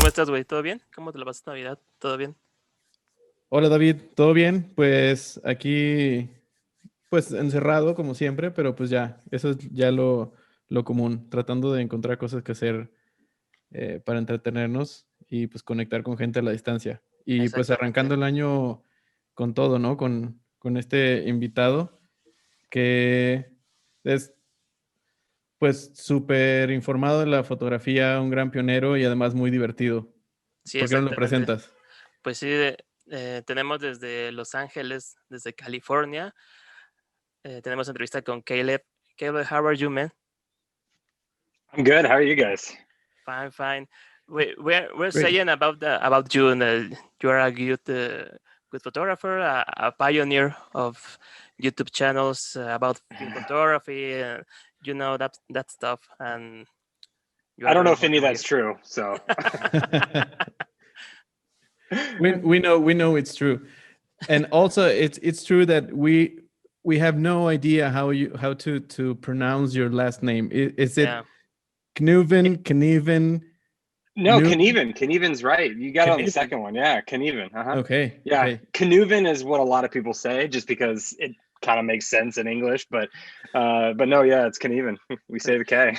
¿cómo estás, güey? ¿Todo bien? ¿Cómo te la pasaste Navidad? ¿Todo bien? Hola David, ¿todo bien? Pues aquí, pues encerrado como siempre, pero pues ya, eso es ya lo común, tratando de encontrar cosas que hacer para entretenernos y pues conectar con gente a la distancia. Y pues Exactamente. arrancando el año con todo, ¿no? Con este invitado que es pues súper informado de la fotografía, un gran pionero y además muy divertido. Sí, ¿Por qué no lo exactamente. presentas? Pues sí, tenemos desde Los Ángeles, desde California. Tenemos entrevista con Caleb. Caleb, how are you, man? I'm good. How are you guys? Fine, fine. We're Great. saying about you, and you are a good photographer, a pioneer of YouTube channels about film photography. You know that stuff, and you I are don't know very if any of that's motivated. true. So We know it's true, and also it's true that we have no idea how to pronounce your last name. Is it Yeah. Knueven? no, Knueven's right. You got it on the Knueven. second one. Yeah, Knueven. Okay. Yeah, Okay. Knueven is what a lot of people say, just because it kind of makes sense in English. But no, yeah, it's Knueven. We say the K.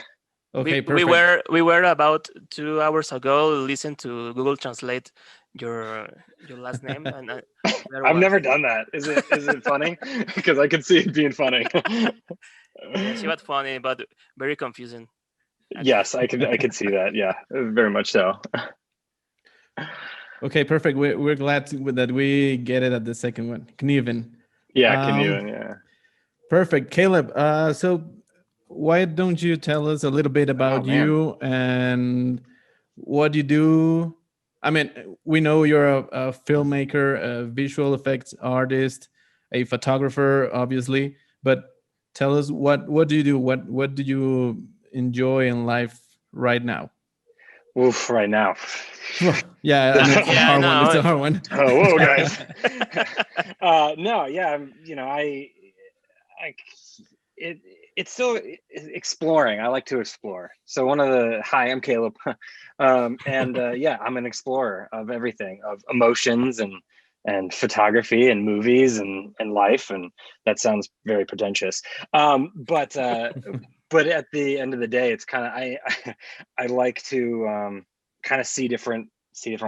Okay. we Perfect. we were about 2 hours ago listen to Google Translate your last name, and there I've was never done that. Is it funny? Because I could see it being funny. yeah, she was funny but very confusing. Actually. Yes, I could see that. Yeah, very much so. Okay. Perfect. We're glad that we get it at the second one. Knueven. Yeah, Um, Knueven. Yeah. Perfect, Caleb. So why don't you tell us a little bit Oh about man. you and what you do? I mean, we know you're a filmmaker, a visual effects artist, a photographer, obviously. But tell us what do you do? What do you enjoy in life right now? Oof, right now. Yeah, I mean it's a Yeah, I hard one. It's know. a hard one. Oh, whoa, guys. No, yeah, I, it, it's still exploring. I like to explore. So hi, I'm Caleb. Yeah, I'm an explorer of everything, of emotions and photography and movies and life. And that sounds very pretentious. But at the end of the day, it's kind of, I like to kind of see different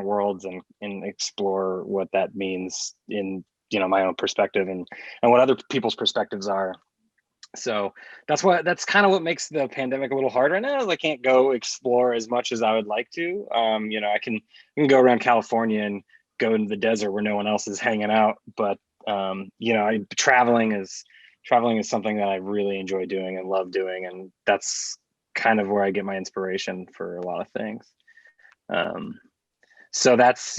worlds and explore what that means in my own perspective and what other people's perspectives are. So that's kind of what makes the pandemic a little hard right now, is I can't go explore as much as I would like to. I can go around California and go into the desert where no one else is hanging out, but traveling is something that I really enjoy doing and love doing, and that's kind of where I get my inspiration for a lot of things. So that's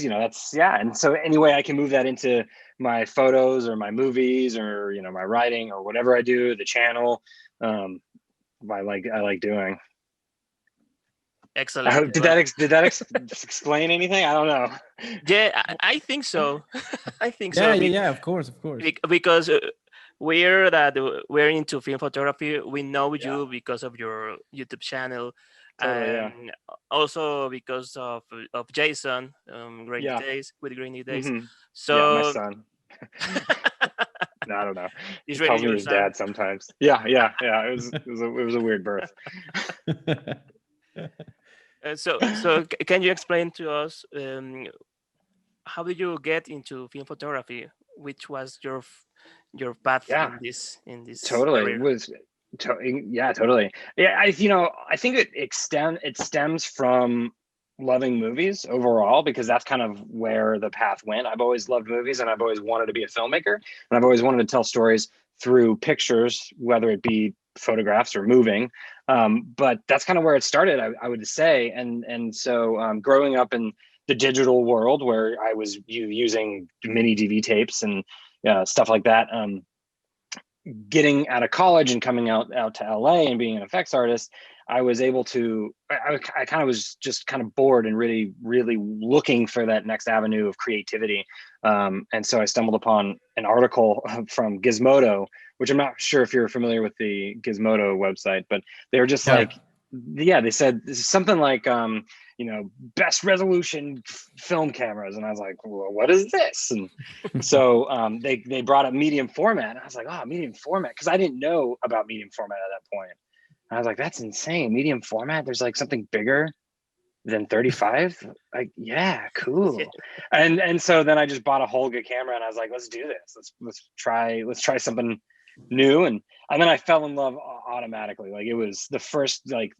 yeah. And so any way I can move that into my photos or my movies or my writing or whatever I do, the channel, I like doing. Excellent. Did that explain anything? I don't know. Yeah, I think so. I think Yeah, so yeah, of course, of course. because we're into film photography. We know you because of your YouTube channel. Totally, yeah. And also because of Jason, Rainy Yeah. Days with Rainy Days. Mm-hmm. So Yeah, my son. No, I don't know. Is He really calls me your his son? dad sometimes. Yeah. It was a weird birth. So can you explain to us how did you get into film photography? Which was your path Yeah, in this totally. career? Yeah, totally. Yeah, I think it stems from loving movies overall, because that's kind of where the path went. I've always loved movies and I've always wanted to be a filmmaker, and I've always wanted to tell stories through pictures, whether it be photographs or moving. But that's kind of where it started, I would say. And so growing up in the digital world, where I was using mini DV tapes and stuff like that, getting out of college and coming out to LA and being an effects artist, I was able to, I kind of was just kind of bored and really, really looking for that next avenue of creativity. And so I stumbled upon an article from Gizmodo, which I'm not sure if you're familiar with the Gizmodo website, but they were just like, yeah, they said this is something like best resolution film cameras, and I was like, well, what is this? And so they brought up medium format, and I was like, oh, medium format, because I didn't know about medium format at that point. And I was like, that's insane, medium format. There's like something bigger than 35. Like, yeah, cool. And so then I just bought a Holga camera, and I was like, let's do this. Let's try something new. And then I fell in love automatically. Like, it was the first, like,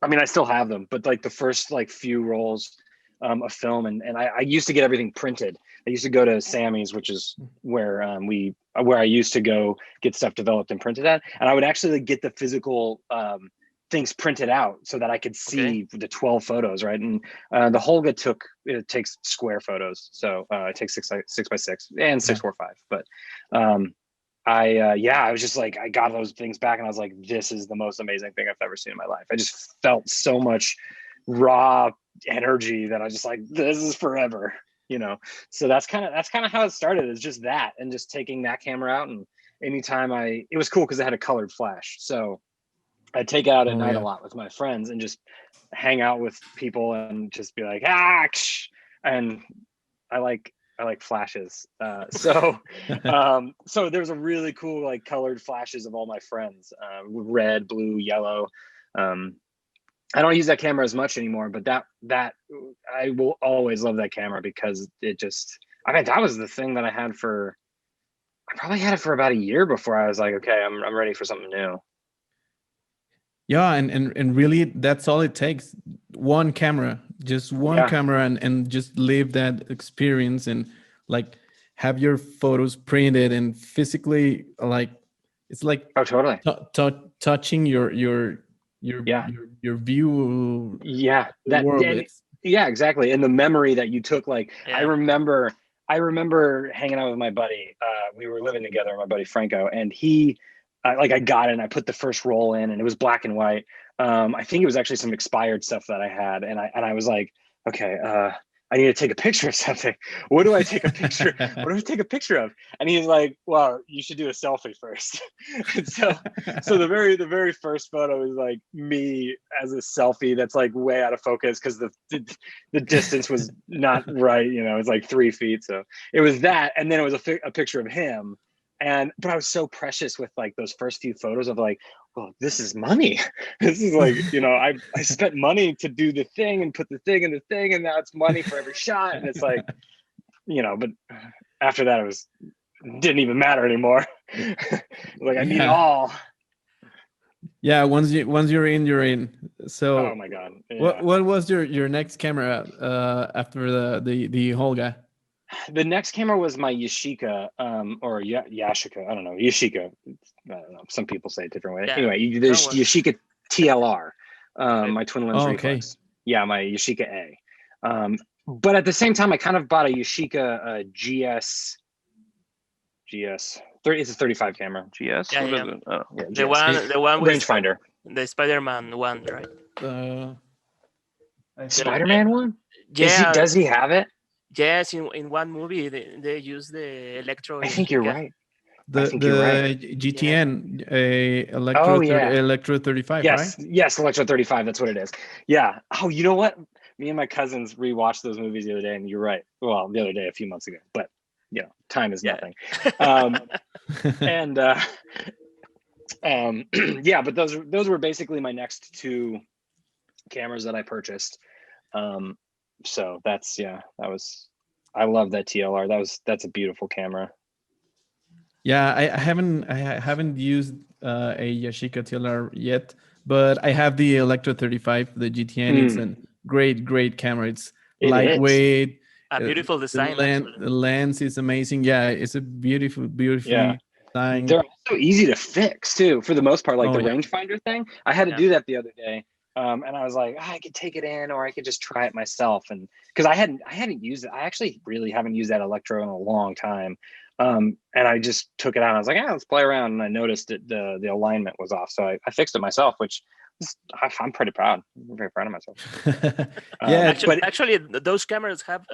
I mean, I still have them, but like the first like few rolls of film, and I used to get everything printed. I used to go to Sammy's, which is where I used to go get stuff developed and printed at, and I would actually get the physical things printed out so that I could see the 12 photos, right? And the Holga takes square photos, so it takes 6x6 and 645, but I was just like, I got those things back, and I was like, this is the most amazing thing I've ever seen in my life. I just felt so much raw energy that I was just like, this is forever, So that's kind of how it started. It's just that, and just taking that camera out, and anytime it was cool because it had a colored flash, so I'd take it out at night a lot with my friends and just hang out with people and just be like, and I like flashes. So there's a really cool like colored flashes of all my friends, red, blue, yellow. I don't use that camera as much anymore, but that I will always love that camera because it just, I mean, that was the thing that I probably had it for about a year before I was like, okay, I'm ready for something new. Yeah, and really, that's all it takes. One camera, just one camera, and just live that experience, and like have your photos printed and physically, like it's like totally touching your view. Yeah, world. Yeah, exactly. And the memory that you took, like I remember hanging out with my buddy. We were living together, my buddy Franco, and he. I got it and I put the first roll in, and it was black and white. I think it was actually some expired stuff that I had. And I was like, okay, I need to take a picture of something. What do I take a picture? What do I take a picture of? And he's like, well, you should do a selfie first. And so the very first photo is like me as a selfie that's like way out of focus because the distance was not right. It's like 3 feet. So it was that. And then it was a picture of him. But I was so precious with like those first few photos of like, well, this is money. This is like, I spent money to do the thing and put the thing in the thing, and now it's money for every shot. And it's like, but after that, it didn't even matter anymore. Like, I need it all. Yeah, once you're in, you're in. So, oh my god, what was your next camera after the Holga? The next camera was my Yashica, or Yashica. I don't know. Yashica. I don't know. Some people say it different way. Anyway, the Yashica TLR, my twin lens reflex. Yeah, my Yashica A. But at the same time, I kind of bought a Yashica GS. It's a 35 camera. GS. Yeah. GS. The one with rangefinder. The Spider-Man one, right? Spider-Man one. Yeah. Does he have it? Yes, in one movie they use the electro. I think you're right. The GTN, Electro 35, yes, right? Yes, Electro 35. That's what it is. Yeah. Oh, you know what? Me and my cousins rewatched those movies the other day, and you're right. Well, the other day, a few months ago, but time is nothing. But those were basically my next two cameras that I purchased. So I love that TLR. That's a beautiful camera. Yeah, I haven't used a Yashica TLR yet, but I have the Electro 35, the GTN. It's a great camera. It's lightweight. A beautiful design. The lens is amazing. Yeah, it's a beautiful design. They're also easy to fix too, for the most part. Like the rangefinder thing, I had to do that the other day. And I was like, I could take it in, or I could just try it myself. And because I hadn't used it, I actually really haven't used that Electro in a long time. And I just took it out. And I was like, let's play around. And I noticed that the alignment was off, so I fixed it myself, which I'm pretty proud. I'm very proud of myself. Actually, those cameras have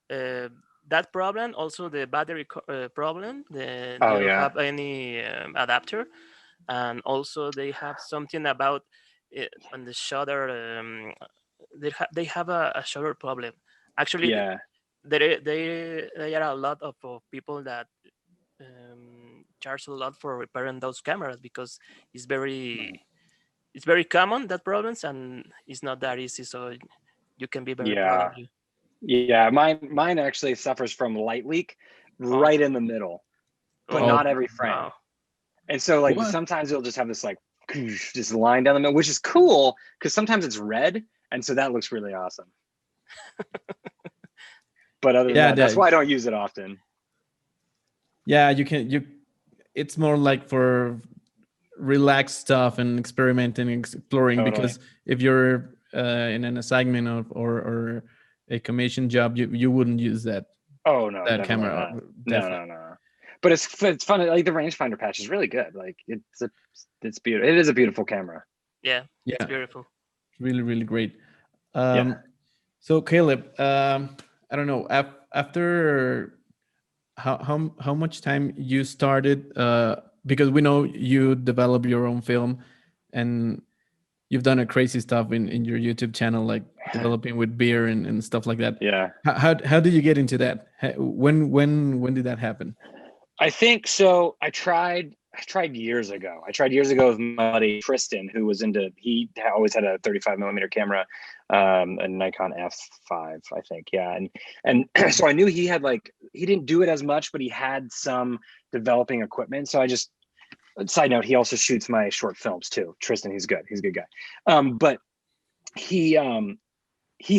that problem. Also, the battery problem. They don't have any adapter, and also they have something about on the shutter, they have a shutter problem. Actually, Yeah. there are a lot of people that charge a lot for repairing those cameras because it's very it's very common that problems, and it's not that easy. So you can be very proud of Yeah. you. Yeah. Mine actually suffers from light leak Oh, right in the middle, but oh, Oh, not every frame. wow. And so like what? sometimes it'll just have this like just line down the middle, which is cool because sometimes it's red, and so that looks really awesome. But other than Yeah, that's why I don't use it often. yeah. It's more like for relaxed stuff and experimenting, exploring. Totally. Because if you're in an assignment or a commission job, you wouldn't use Oh no, that definitely camera. not. Definitely. No. But it's fun. Like the rangefinder patch is really good. Like it's beautiful. It is a beautiful camera. Yeah, it's Yeah, beautiful. really, really great. Yeah. So Caleb, I don't know, after how much time you started, because we know you develop your own film, and you've done a crazy stuff in your YouTube channel, like developing with beer and stuff like that. Yeah. How did you get into that? When did that happen? I think so. I tried years ago. I tried years ago with my buddy Tristan, who was he always had a 35 millimeter camera, a Nikon F5, I think. Yeah. And so I knew he had he didn't do it as much, but he had some developing equipment. So I just, side note, he also shoots my short films too. Tristan, he's good. He's a good guy. But he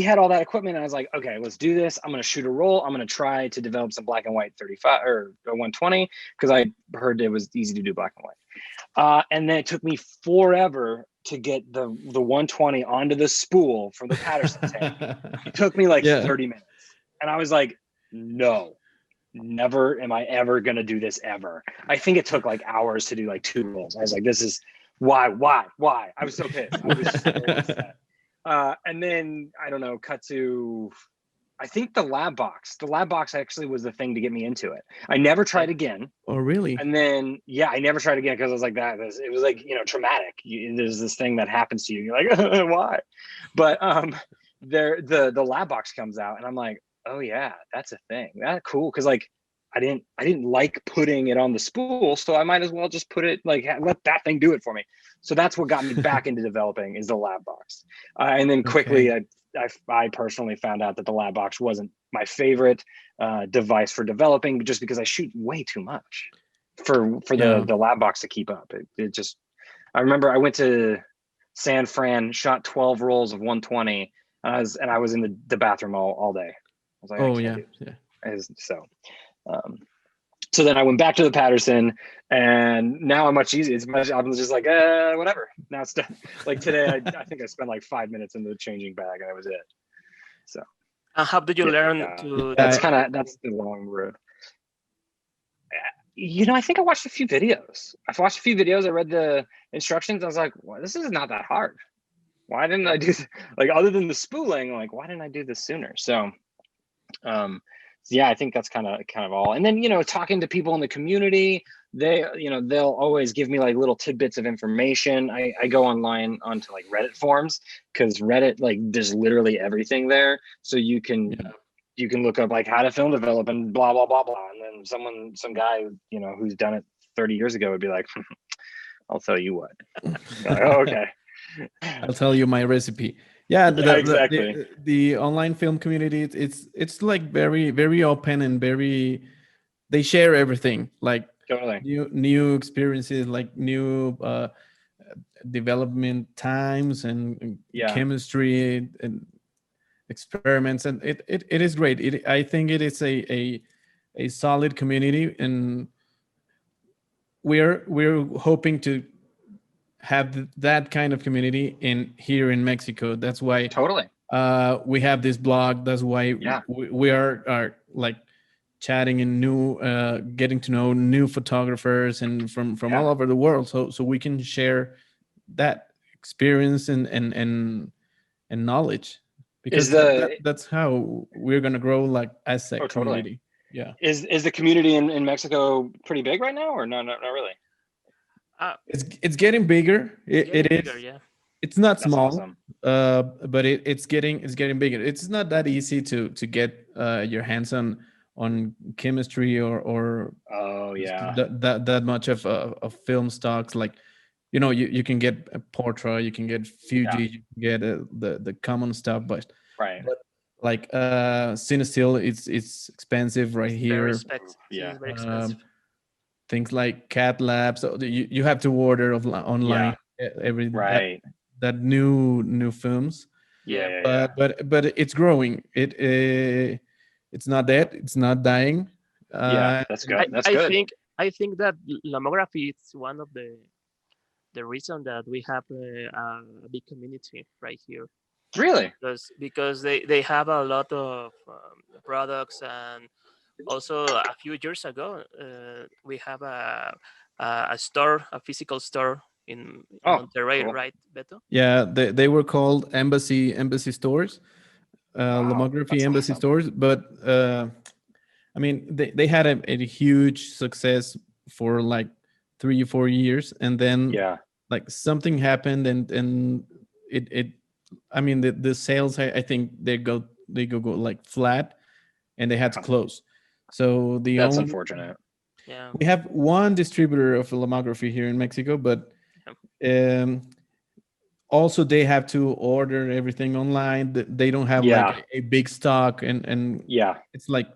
had all that equipment, and I was like, okay, let's do this. I'm going to shoot a roll. I'm going to try to develop some black and white 35 or 120 because I heard it was easy to do black and white. And then it took me forever to get the 120 onto the spool for the Patterson tank. It took me like 30 minutes, and I was like, no, never am I ever going to do this ever. I think it took like hours to do like 2 rolls. I was like, this is why? I was so pissed. I was so upset. And then I don't know, cut to, I think the lab box. The lab box actually was the thing to get me into it. I never tried again. Oh, really? And then, yeah, I never tried again because I was like, it was like, traumatic. There's this thing that happens to you. You're like, why? But the lab box comes out, and I'm like, oh yeah, that's a thing. That's cool. Cause like, I didn't like putting it on the spool, so I might as well just put it, like, let that thing do it for me. So that's what got me back into developing, is the lab box. And then quickly, I personally found out that the lab box wasn't my favorite device for developing, just because I shoot way too much for the lab box to keep up. It just, I remember I went to San Fran, shot 12 rolls of 120, and I was in the bathroom all day. I was like, oh I yeah, can't do it. So then I went back to the Patterson, and now I'm much easier. I'm just like, whatever. Now it's done. Like today, I think I spent like 5 minutes in the changing bag, and that was it. So How did you learn to? that's the long road. I think I watched a few videos. I read the instructions. I was like, well, this is not that hard. Why didn't I do this? Like, other than the spooling, like, why didn't I do this sooner? So yeah, I think that's kind of all. And then, talking to people in the community, they'll always give me like little tidbits of information. I go online onto like Reddit forums, because Reddit, like, there's literally everything there. So you can look up like how to film develop and blah, blah, blah, blah. And then some guy, who's done it 30 years ago would be like, I'll tell you what. Like, oh, okay. I'll tell you my recipe. Yeah, exactly. The online film community, it's like very, very open, and they share everything, like Totally. new experiences, like new development times and chemistry and experiments, and it is great. I think it is a solid community, and we're hoping to have that kind of community here in Mexico. That's why totally we have this blog. That's why we are like chatting and getting to know new photographers and from all over the world, so we can share that experience and knowledge, because that's how we're gonna grow, like, as a community. Yeah. Is the community in Mexico pretty big right now, or no, not really? It's getting bigger. It is. Bigger, yeah. it's not That's small, awesome. but it's getting bigger. It's not that easy to get your hands on chemistry or Oh yeah. that much of film stocks. Like, you can get a Portra, you can get Yeah. Fuji, you can get the common stuff, Right. but like Cinestill, it's expensive right Very here. Yeah. It's very Um, expensive. things like cat labs, so you have to order online Yeah. every Right. that new films. Yeah. Yeah. Yeah. Yeah. But it's growing. It's not dead, it's not dying. Yeah. uh That's I, good. That's I good. think I think that lomography is one of the reason that we have a big community right here, Really. because they have a lot of products. And also a few years ago we have a store, a physical store in Oh, Monterrey, cool. right, Beto? yeah, they were called embassy stores, Wow. lomography That's embassy awesome. stores. But I mean, they had a huge success for like 3 or 4 years, and then Yeah. like something happened, and it I mean, the sales, I think they go like flat, and they had to Yeah. close. So That's unfortunate. Yeah. we have one distributor of lomography here in Mexico, but Yeah. um, also they have to order everything online. They don't have like Yeah. a big stock, and Yeah. it's like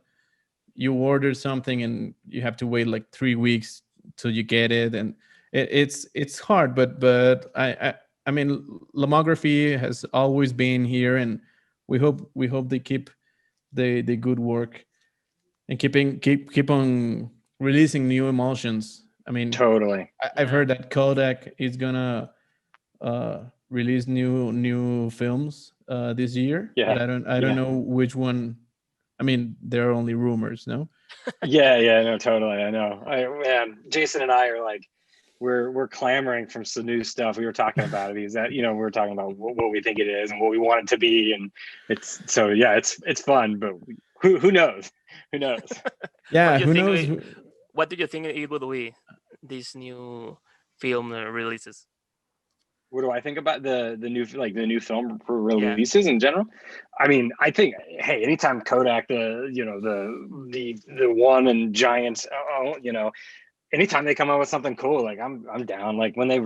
you order something and you have to wait like 3 weeks till you get it, and it's hard. But I mean, lomography has always been here, and we hope they keep the good work, and keep on releasing new emulsions. I mean, Totally. I've Yeah. heard that Kodak is gonna release new films this year, but Yeah. I don't Yeah. know which one. I mean, there are only rumors, no? Yeah. Yeah. No. Totally. I know. Man, Jason and I are like, we're clamoring from some new stuff. We were talking about it because that we were talking about what we think it is and what we want it to be, and it's so yeah, it's fun. But who knows? Who knows? What Yeah, do you who think? knows? What do you think it would be? These new film releases. What do I think about the new the new film Yeah. releases in general? I mean, I think hey, anytime Kodak the one and giant anytime they come out with something cool, like I'm down. Like when they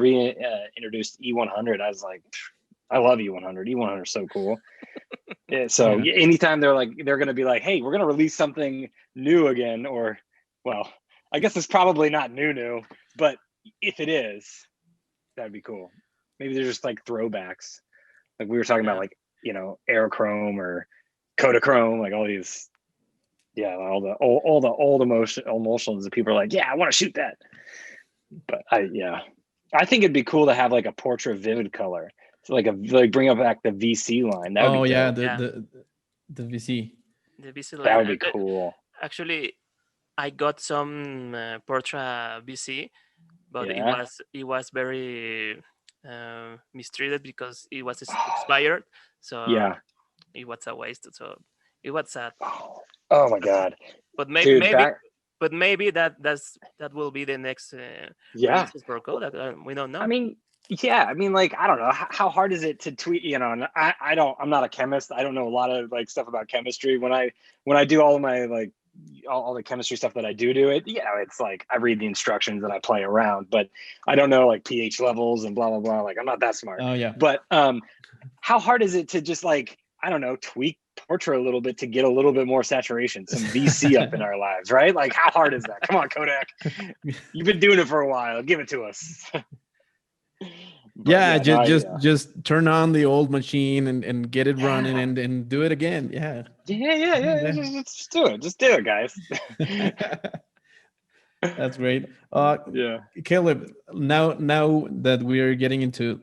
introduced E100, I was like, I love E100. E100 is so cool. Yeah, so Yeah. anytime they're gonna be like, hey, we're gonna release something new again, or well, I guess it's probably not new, but if it is, that'd be cool. Maybe they're just like throwbacks, like we were talking about, Yeah. like Aerochrome or Kodachrome, like all these, yeah, all the old emulsions that people are like, yeah, I want to shoot that. But I think it'd be cool to have like a portrait vivid color, so like bring up back the VC line. That would Oh be yeah, dope. the Yeah. the the VC. The BC That line. would be cool. Actually, I got some Portra BC, but Yeah. it was very mistreated because it was expired. So Yeah. it was a waste. So it was sad. Oh my god, But dude, maybe that will be the next yeah. releases for Kodak. We don't I know. mean, yeah. I mean, like, I don't know how hard is it to tweet. And I don't. I'm not a chemist. I don't know a lot of like stuff about chemistry. When I do all of my like all the chemistry stuff that I do it, it's like I read the instructions and I play around, but I don't know like pH levels and blah blah blah. Like I'm not that smart. Oh yeah. But how hard is it to just like, I don't know, tweak Portrait a little bit to get a little bit more saturation, some VC up in our lives, right? Like how hard is that? Come on, Kodak. You've been doing it for a while. Give it to us. Yeah, No, just turn on the old machine and get it running, and do it again. Yeah. yeah. Just do it. Just do it, guys. That's great. Yeah. Caleb, now that we are getting into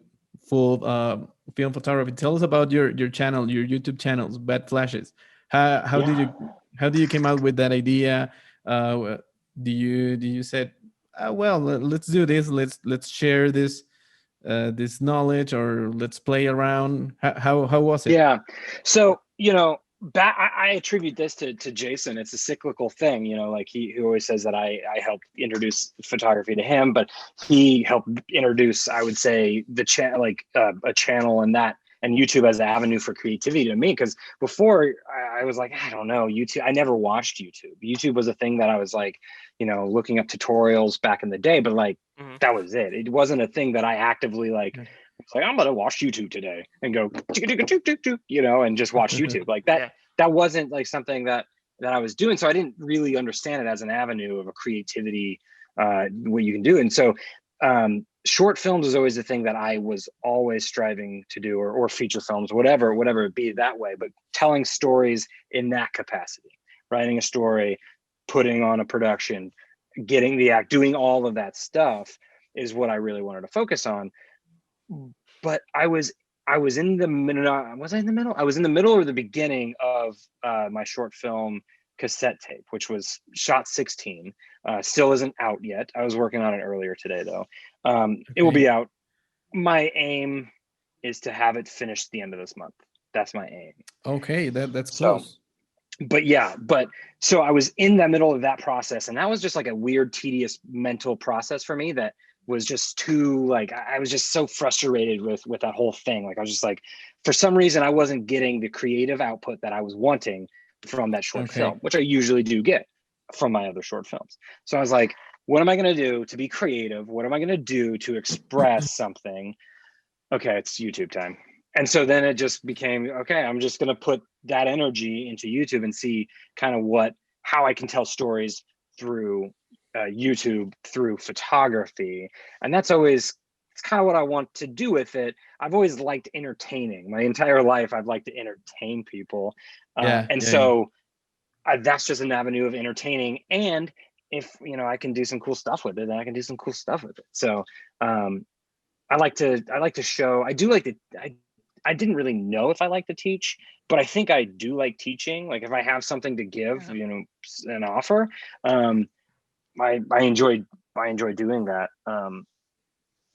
full film photography, tell us about your channel, your YouTube channels, Bad Flashes. How did you came out with that idea? Do you said, well, let's do this, let's share this knowledge, or let's play around? How was it? Yeah. So, I attribute this to Jason. It's a cyclical thing, you know, like he always says that I helped introduce photography to him, but he helped introduce, I would say, the channel, like a channel and YouTube as an avenue for creativity to me. Because before I was like, I don't know, YouTube. I never watched YouTube. YouTube was a thing that I was like, you know, looking up tutorials back in the day, but like that was it. It wasn't a thing that I actively like. It's like, I'm gonna watch YouTube today and go, you know, and just watch YouTube like that. Yeah. That wasn't like something that I was doing. So I didn't really understand it as an avenue of a creativity, what you can do. And so short films is always the thing that I was always striving to do, or feature films, whatever it be that way, but telling stories in that capacity, writing a story, putting on a production, getting the act, doing all of that stuff is what I really wanted to focus on. But I was in the middle. Was I in the middle? I was in the middle or the beginning of my short film cassette tape, which was shot 16. Still isn't out yet. I was working on it earlier today, though. It will be out. My aim is to have it finished the end of this month. That's my aim. Okay, that's So, close. but so I was in the middle of that process, and that was just like a weird, tedious mental process for me that was just too, like, I was just so frustrated with that whole thing. Like, I was just like, for some reason, I wasn't getting the creative output that I was wanting from that short film, which I usually do get from my other short films. So I was like, what am I going to do to be creative? What am I going to do to express something? Okay, it's YouTube time. And so then it just became, okay, I'm just going to put that energy into YouTube and see kind of how I can tell stories through YouTube, through photography. And it's kind of what I want to do with it. I've always liked entertaining. My entire life, I've liked to entertain people. So that's just an avenue of entertaining. And if, you know, I can do some cool stuff with it, then I can do some cool stuff with it. So I like to show, I didn't really know if I like to teach, but I think I do like teaching. Like if I have something to give, you know, an offer, I enjoy doing that.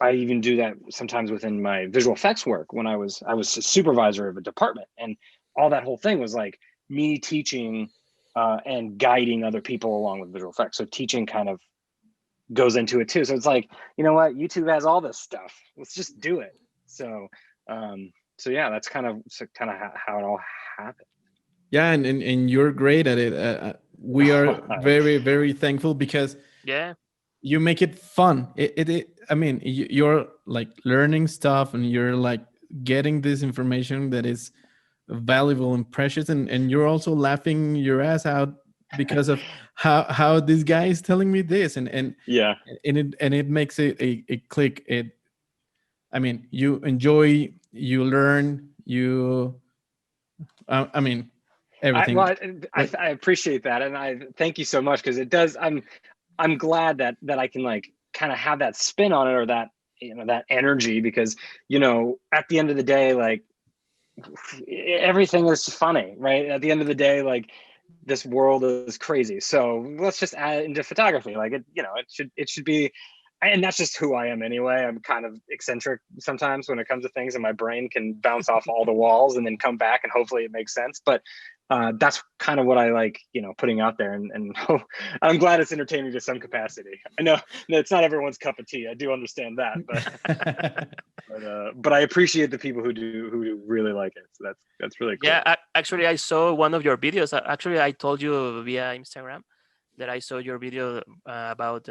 I even do that sometimes within my visual effects work when I was a supervisor of a department, and all that whole thing was like me teaching and guiding other people along with visual effects. So teaching kind of goes into it too. So it's like, you know what, YouTube has all this stuff. Let's just do it. So yeah, that's kind of how it all happened. Yeah, and you're great at it. We are very, very thankful because you make it fun. I mean, you're like learning stuff, and you're like getting this information that is valuable and precious, and you're also laughing your ass out because of how this guy is telling me this, and yeah, and it makes it click. I mean, you enjoy, you learn, I mean, everything. I appreciate that, and I thank you so much, because it does. I'm glad that I can like kind of have that spin on it, or that, you know, that energy, because, you know, at the end of the day, like everything is funny, right? At the end of the day, like this world is crazy. So let's just add it into photography. Like it, you know, it should be, and that's just who I am anyway. I'm kind of eccentric sometimes when it comes to things, and my brain can bounce off all the walls and then come back, and hopefully it makes sense. But that's kind of what I like, you know, putting out there, and I'm glad it's entertaining to some capacity. I know it's not everyone's cup of tea. I do understand that, but I appreciate the people who do really like it. So that's really cool. Yeah, actually, I saw one of your videos. Actually, I told you via Instagram that I saw your video about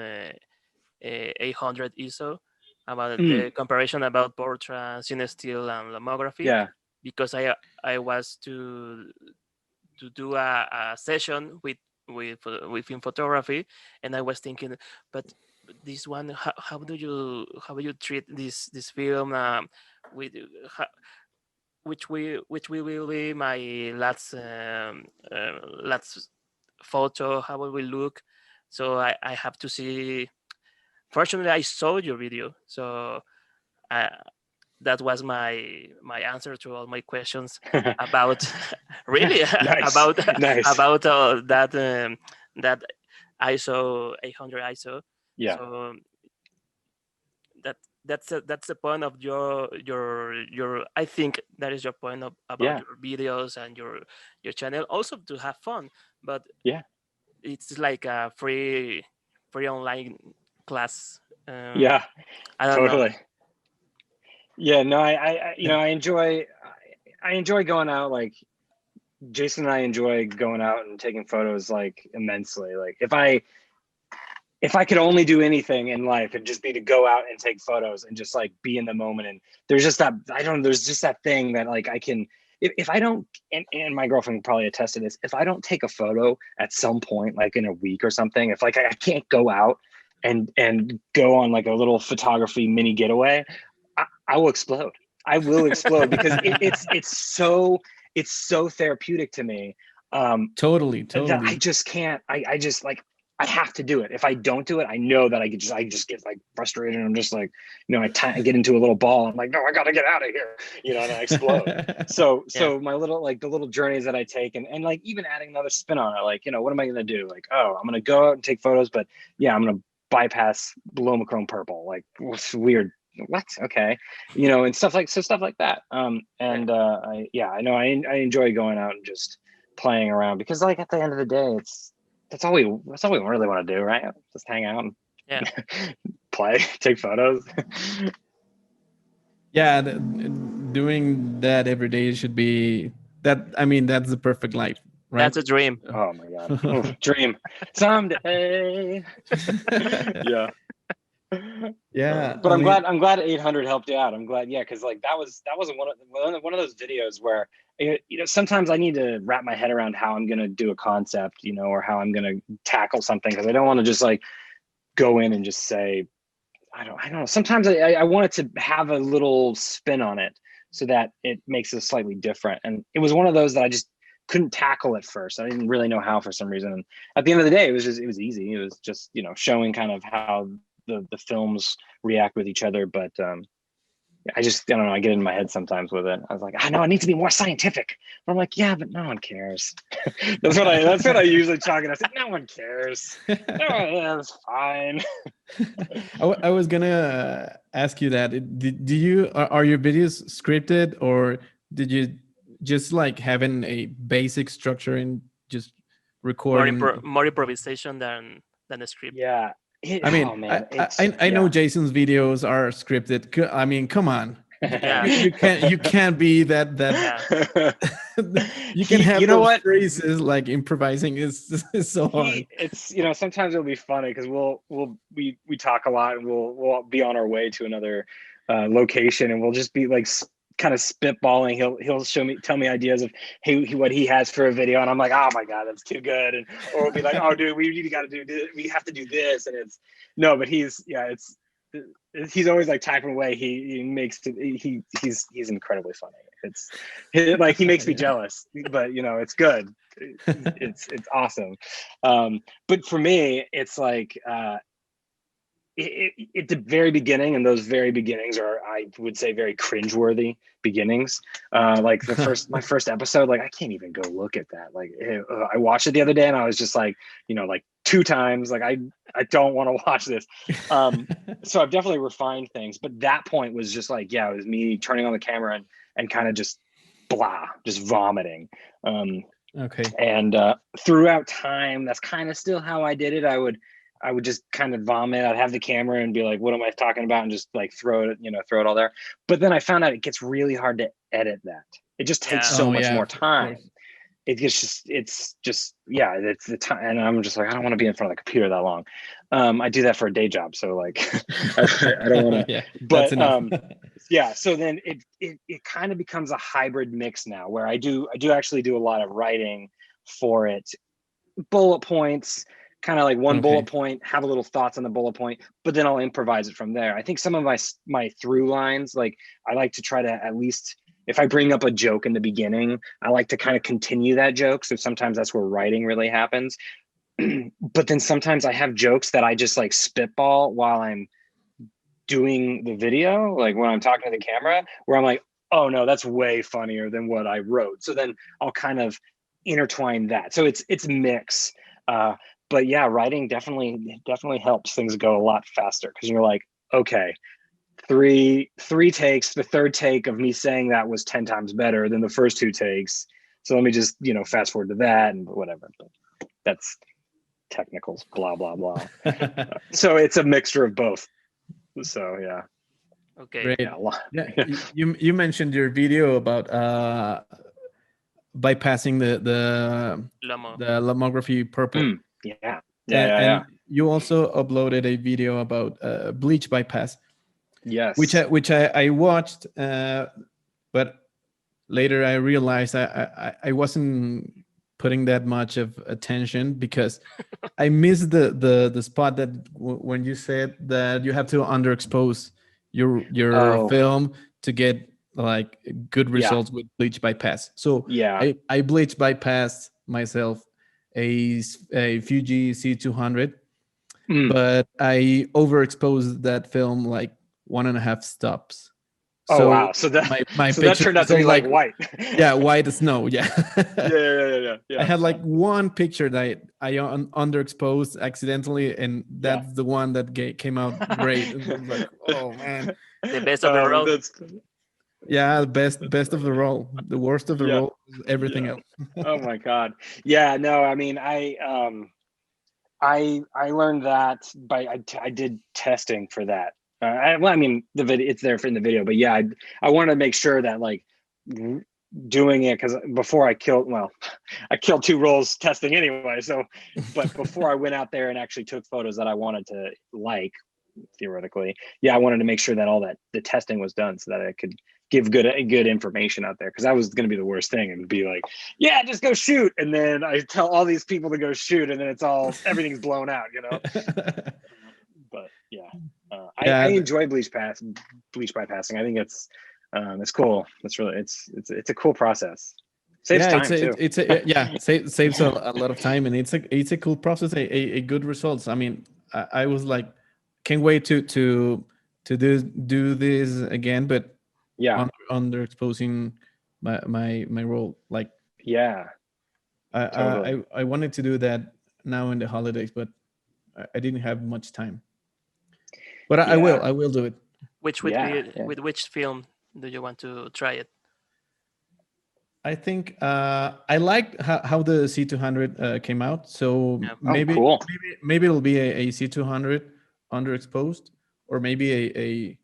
800 ISO, about the comparison about portrait, cine still, and lomography. Yeah, because I was to do a session with in photography, and I was thinking, but this one, how do you treat this film with which will be my last photo, how will we look? So I have to see. Fortunately, I saw your video, so that was my answer to all my questions about really about that ISO 800 ISO. Yeah. So that that's the point of your I think that is your point about Yeah. your videos and your channel, also to have fun, but Yeah. it's like a free online class. Yeah. I don't know. Totally. Yeah. No, I enjoy going out. Like Jason and I enjoy going out and taking photos like immensely. Like if I could only do anything in life, it'd just be to go out and take photos and just like be in the moment. And there's just that, there's just that thing that like I can, if I don't, and my girlfriend probably attest to this, if I don't take a photo at some point, like in a week or something, if like I can't go out and go on like a little photography mini getaway, I will explode. I will explode because it's so therapeutic to me. Totally. That I just can't, I just like, I have to do it. If I don't do it, I know that I just get like frustrated. And I'm just like, I get into a little ball. I'm like, no, I got to get out of here, and I explode. So my little, like the little journeys that I take and like even adding another spin on it, like, what am I going to do? Like, oh, I'm going to go out and take photos, but yeah, I'm going to bypass Blomachrome purple. Like, what's weird? What? Okay. And stuff like that. I know I enjoy going out and just playing around because like at the end of the day, that's all we really want to do, right? Just hang out and play, take photos. Yeah, doing that every day should be that. I mean, that's the perfect life, right? That's a dream. Oh my god, dream someday. Yeah. Yeah, But I'm glad 800 helped you out. I'm glad, yeah, because like that wasn't one of those videos where sometimes I need to wrap my head around how I'm gonna do a concept, or how I'm gonna tackle something, because I don't want to just like go in and just say, I don't know. Sometimes I want it to have a little spin on it so that it makes it slightly different. And it was one of those that I just couldn't tackle at first. I didn't really know how for some reason. And at the end of the day, it was easy. It was just, showing kind of how the films react with each other. But I don't know. I get in my head sometimes with it. I was like, I know it needs to be more scientific. But I'm like, yeah, but no one cares. That's what I usually chalk it. I said, no one cares. No, yeah, that's fine. I was gonna ask you that. Do you are your videos scripted, or did you just like having a basic structure and just recording? More improvisation than a script. Yeah. I mean, oh, man, I know Jason's videos are scripted. I mean, come on. Yeah. You can't be that. Yeah. You can have those phrases like improvising is so hard. It's sometimes it'll be funny because we talk a lot and we'll be on our way to another location and we'll just be like kind of spitballing. He'll tell me ideas of what he has for a video, and I'm like, oh my god, that's too good. And or we'll be like, oh dude, we have to do this, and it's no, but he's always like typing away. He's incredibly funny. Like he makes me jealous, but it's good. It's awesome. But for me, it's like at the very beginning, and those very beginnings are, I would say, very cringeworthy beginnings. Like my first episode, like I can't even go look at that. Like I watched it the other day and I was just like, like 2 times, like I don't want to watch this. So I've definitely refined things, but that point was just like, yeah, it was me turning on the camera and kind of just vomiting. Okay. And throughout time, that's kind of still how I did it. I would just kind of vomit. I'd have the camera and be like, what am I talking about? And just like throw it all there. But then I found out it gets really hard to edit that. It just takes so much more time. It's the time. And I'm just like, I don't want to be in front of the computer that long. I do that for a day job. So like, I don't want to, but yeah. So then it kind of becomes a hybrid mix now where I do actually do a lot of writing for it, bullet points, kind of like one bullet point, have a little thoughts on the bullet point, but then I'll improvise it from there. I think some of my through lines, like I like to try to, at least if I bring up a joke in the beginning, I like to kind of continue that joke. So sometimes that's where writing really happens. But then sometimes I have jokes that I just like spitball while I'm doing the video, like when I'm talking to the camera, where I'm like, oh no, that's way funnier than what I wrote. So then I'll kind of intertwine that. So it's a mix. But yeah, writing definitely helps things go a lot faster because you're like, okay, three takes. The third take of me saying that was 10 times better than the first two takes. So let me just, fast forward to that and whatever. But that's technicals, blah, blah, blah. So it's a mixture of both. So, yeah. Okay. Great. Yeah. Yeah. You mentioned your video about bypassing the Lomo. lomography purple. Yeah. And you also uploaded a video about bleach bypass. Yes. Which I watched, but later I realized I wasn't putting that much of attention because I missed the spot that when you said that you have to underexpose your film to get like good results with bleach bypass. So I bleach bypassed myself a Fuji C200, but I overexposed that film like 1.5 stops. So, wow! So that that turned out to be like white. Yeah, white as snow. Yeah. Yeah. I had like one picture that I underexposed accidentally, and that's the one that came out great. It was like, oh man, the best of the roll. Yeah, best of the roll. The worst of the roll is everything else. Oh my god. Yeah. No, I mean, I learned that I did testing for that. I mean, the video, it's there in the video, but yeah, I wanted to make sure that like doing it, because before I killed 2 rolls testing anyway. So, but before I went out there and actually took photos that I wanted to like, theoretically, I wanted to make sure that all that the testing was done so that I could give good information out there, because that was going to be the worst thing, and be like, yeah, just go shoot, and then I tell all these people to go shoot, and then everything's blown out, But I enjoy bleach bypassing. I think it's cool. It's really it's a cool process. Saves time too. Saves a lot of time, and it's a cool process. A good results. I mean, I was like, can't wait to do this again, but underexposing my role. Like, totally. I wanted to do that now in the holidays, but I didn't have much time. But I will do it. Which would be with which film do you want to try it? I think I liked how the C200 came out. So maybe it'll be a C200 underexposed, or maybe a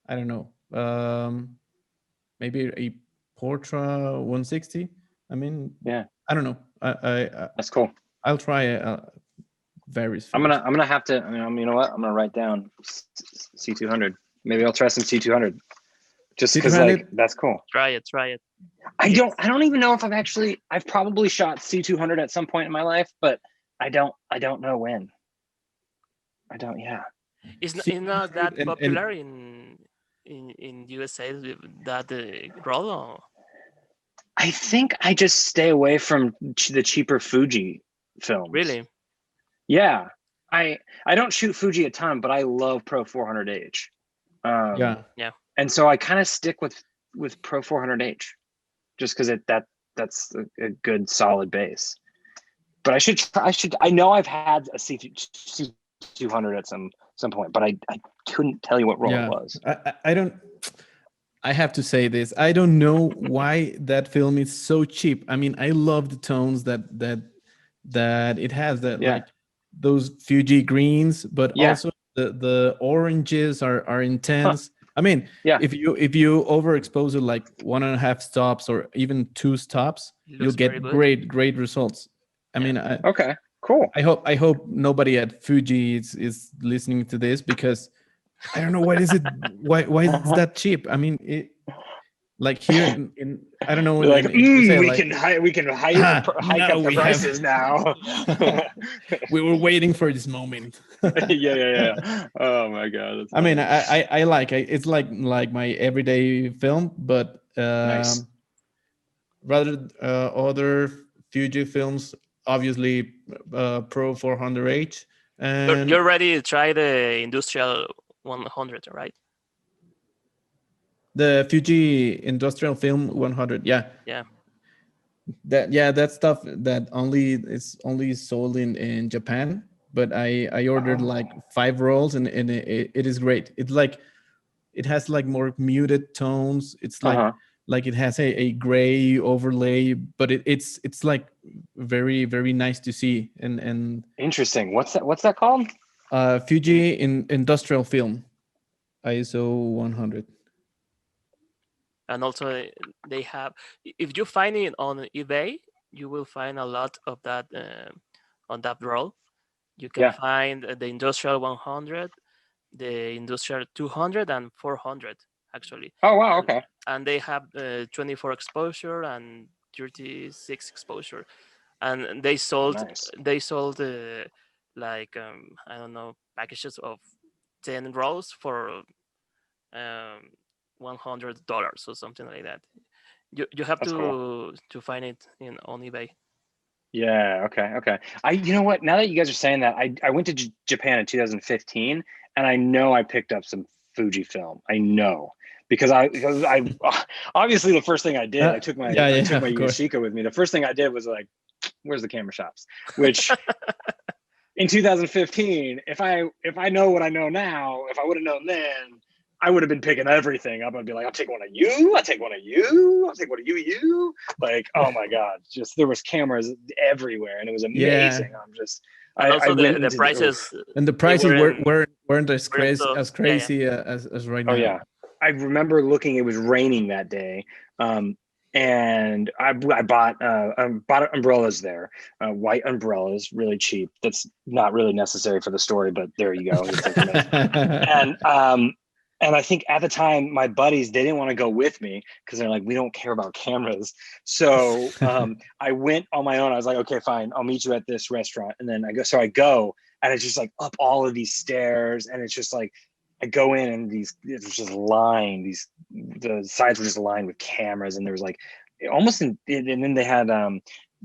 I don't know, maybe a Portra 160. I mean, I don't know. I that's cool. I'll try various films. I'm gonna have to. You know what? I'm gonna write down C200. Maybe I'll try some C200. Just because, like, that's cool. Try it. I don't even know if I've probably shot C200 at some point in my life, but I don't know when. It's not that popular in USA, that roll. I think I just stay away from the cheaper Fuji films. Really? Yeah. I don't shoot Fuji a ton, but I love Pro 400H. And so I kind of stick with Pro 400H, just because that's a good solid base. But I know I've had a C200 at some point, but I couldn't tell you what roll it was. I have to say this. I don't know why that film is so cheap. I mean, I love the tones that it has, like those Fuji greens, but also the oranges are intense. I mean, if you overexpose it like 1.5 stops or even 2 stops, you'll get great results. I mean, okay, cool. I hope nobody at Fuji is listening to this, because I don't know why is that cheap. I mean, like here in I don't know. Like, we can hike up the prices now. We were waiting for this moment. Yeah. Oh my god. I mean, I like it's like my everyday film, but nice. Rather other Fuji films, obviously Pro 400H. And you're ready to try the industrial 100, right? The Fuji Industrial Film 100, yeah. That stuff that is only sold in Japan, but I ordered like 5 rolls, and it is great. It's like it has like more muted tones. It's like Uh-huh. like it has a gray overlay, but it's like very very nice to see. And Interesting. What's that called? Fuji in industrial film, ISO 100. And also they have, if you find it on eBay, you will find a lot of that on that roll. You can Yeah. find the industrial 100, the industrial 200 and 400 actually. Oh wow. and, Okay. and they have 24 exposure and 36 exposure, and Oh, nice. they sold like I don't know, packages of 10 rolls for um $100 or something like that. You have That's cool. to find it in on eBay. Yeah. Okay. Okay. You know what? Now that you guys are saying that, I went to Japan in 2015, and I know I picked up some Fujifilm. I know because I obviously the first thing I did, I took my Yeah, I yeah, took my of course. Yashica with me. The first thing I did was like, where's the camera shops? Which in 2015, if I know what I know now, if I would have known then, I would have been picking everything up. I'd be like, I'll take one of you. I'll take one of you. I'll take one of you. Like, oh my God, just there was cameras everywhere, and it was Yeah, amazing. And I also went the into prices, and the they prices weren't weren't so, as yeah, yeah. crazy as right oh now. yeah, I remember looking. It was raining that day, and I bought umbrellas there, white umbrellas, really cheap. That's not really necessary for the story, but there you go. It's information. And I think at the time my buddies, they didn't want to go with me because they're like, we don't care about cameras. So I went on my own. I was like, okay, fine, I'll meet you at this restaurant. And then I go and it's just like up all of these stairs, and it's just like I go in and it was just lined, the sides were just lined with cameras, and there was like almost and then they had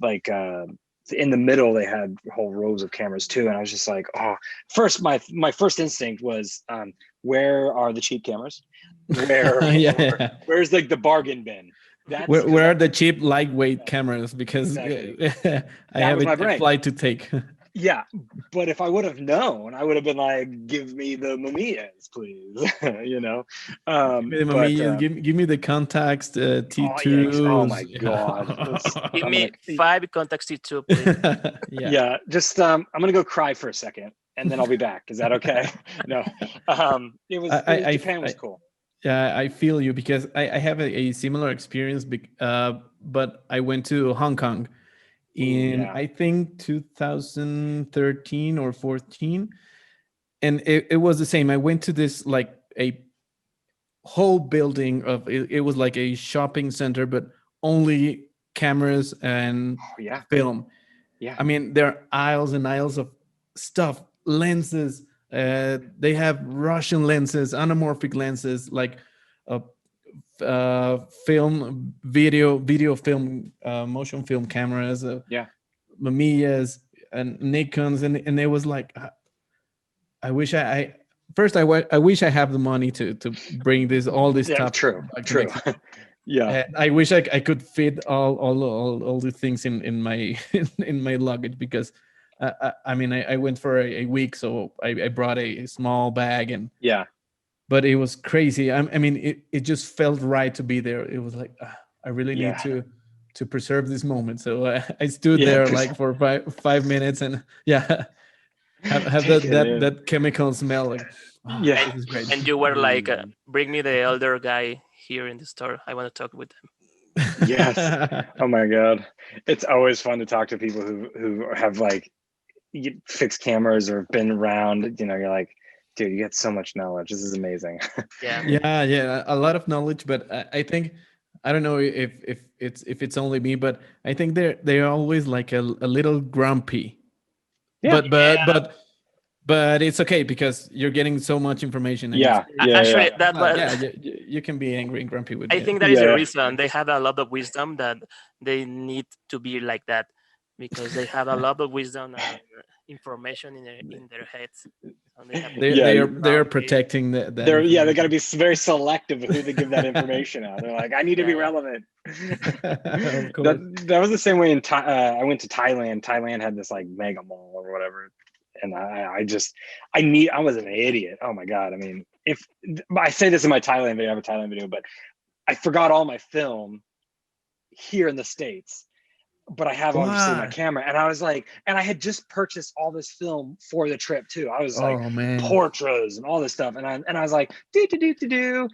like in the middle they had whole rows of cameras too. And I was just like, oh, first my first instinct was where are the cheap cameras? Yeah. Where's like the bargain bin? Where are the cheap lightweight cameras? Because Exactly. I have was my a brain. flight to take. Yeah, but if I would have known, I would have been like, give me the Mamiyas, please. You know. Give me the Mamiya, give me the Contax T2s. Oh my God. Give me 5 Contax T2, please. Yeah. Just I'm gonna go cry for a second, and then I'll be back. Is that okay? No. Japan was cool. Yeah, I feel you because I have a similar experience, but I went to Hong Kong in I think 2013 or 14, and it was the same. I went to this like a whole building of it was like a shopping center, but only cameras and film. Yeah. I mean, there are aisles and aisles of stuff, lenses. They have Russian lenses, anamorphic lenses, like film, video film, motion film cameras, Mamiyas and Nikons, and it was like, I wish I wish I have the money to bring all this stuff. True. Yeah, I wish I could fit all the things in my in my luggage, because I mean I went for a week, so I brought a small bag, and but it was crazy. I mean it just felt right to be there. It was like I really need to preserve this moment, so I stood there like for 5 minutes, and have that chemical smell, like this is great. And you were like, bring me the elder guy here in the store, I want to talk with him. Yes. Oh my God, it's always fun to talk to people who have like fixed cameras or been around. You know, you're like, dude, you get so much knowledge. This is amazing. Yeah, a lot of knowledge, but I think, I don't know if it's only me, but I think they're always like a little grumpy. But it's okay because you're getting so much information. Actually, you can be angry and grumpy with. I think that is the reason they have a lot of wisdom, that they need to be like that, because they have a lot of wisdom and information in their heads. They are protecting that. They got to be very selective of who they give that information out. They're like, I need to be relevant. That was the same way I went to Thailand. Thailand had this like mega mall or whatever, and I was an idiot. Oh my God. I mean, if I say this in my Thailand video, I have a Thailand video, but I forgot all my film here in the States, but I have obviously my What? camera, and I was like, and I had just purchased all this film for the trip too. I was like, Oh man. portraits and all this stuff, and I was like, do,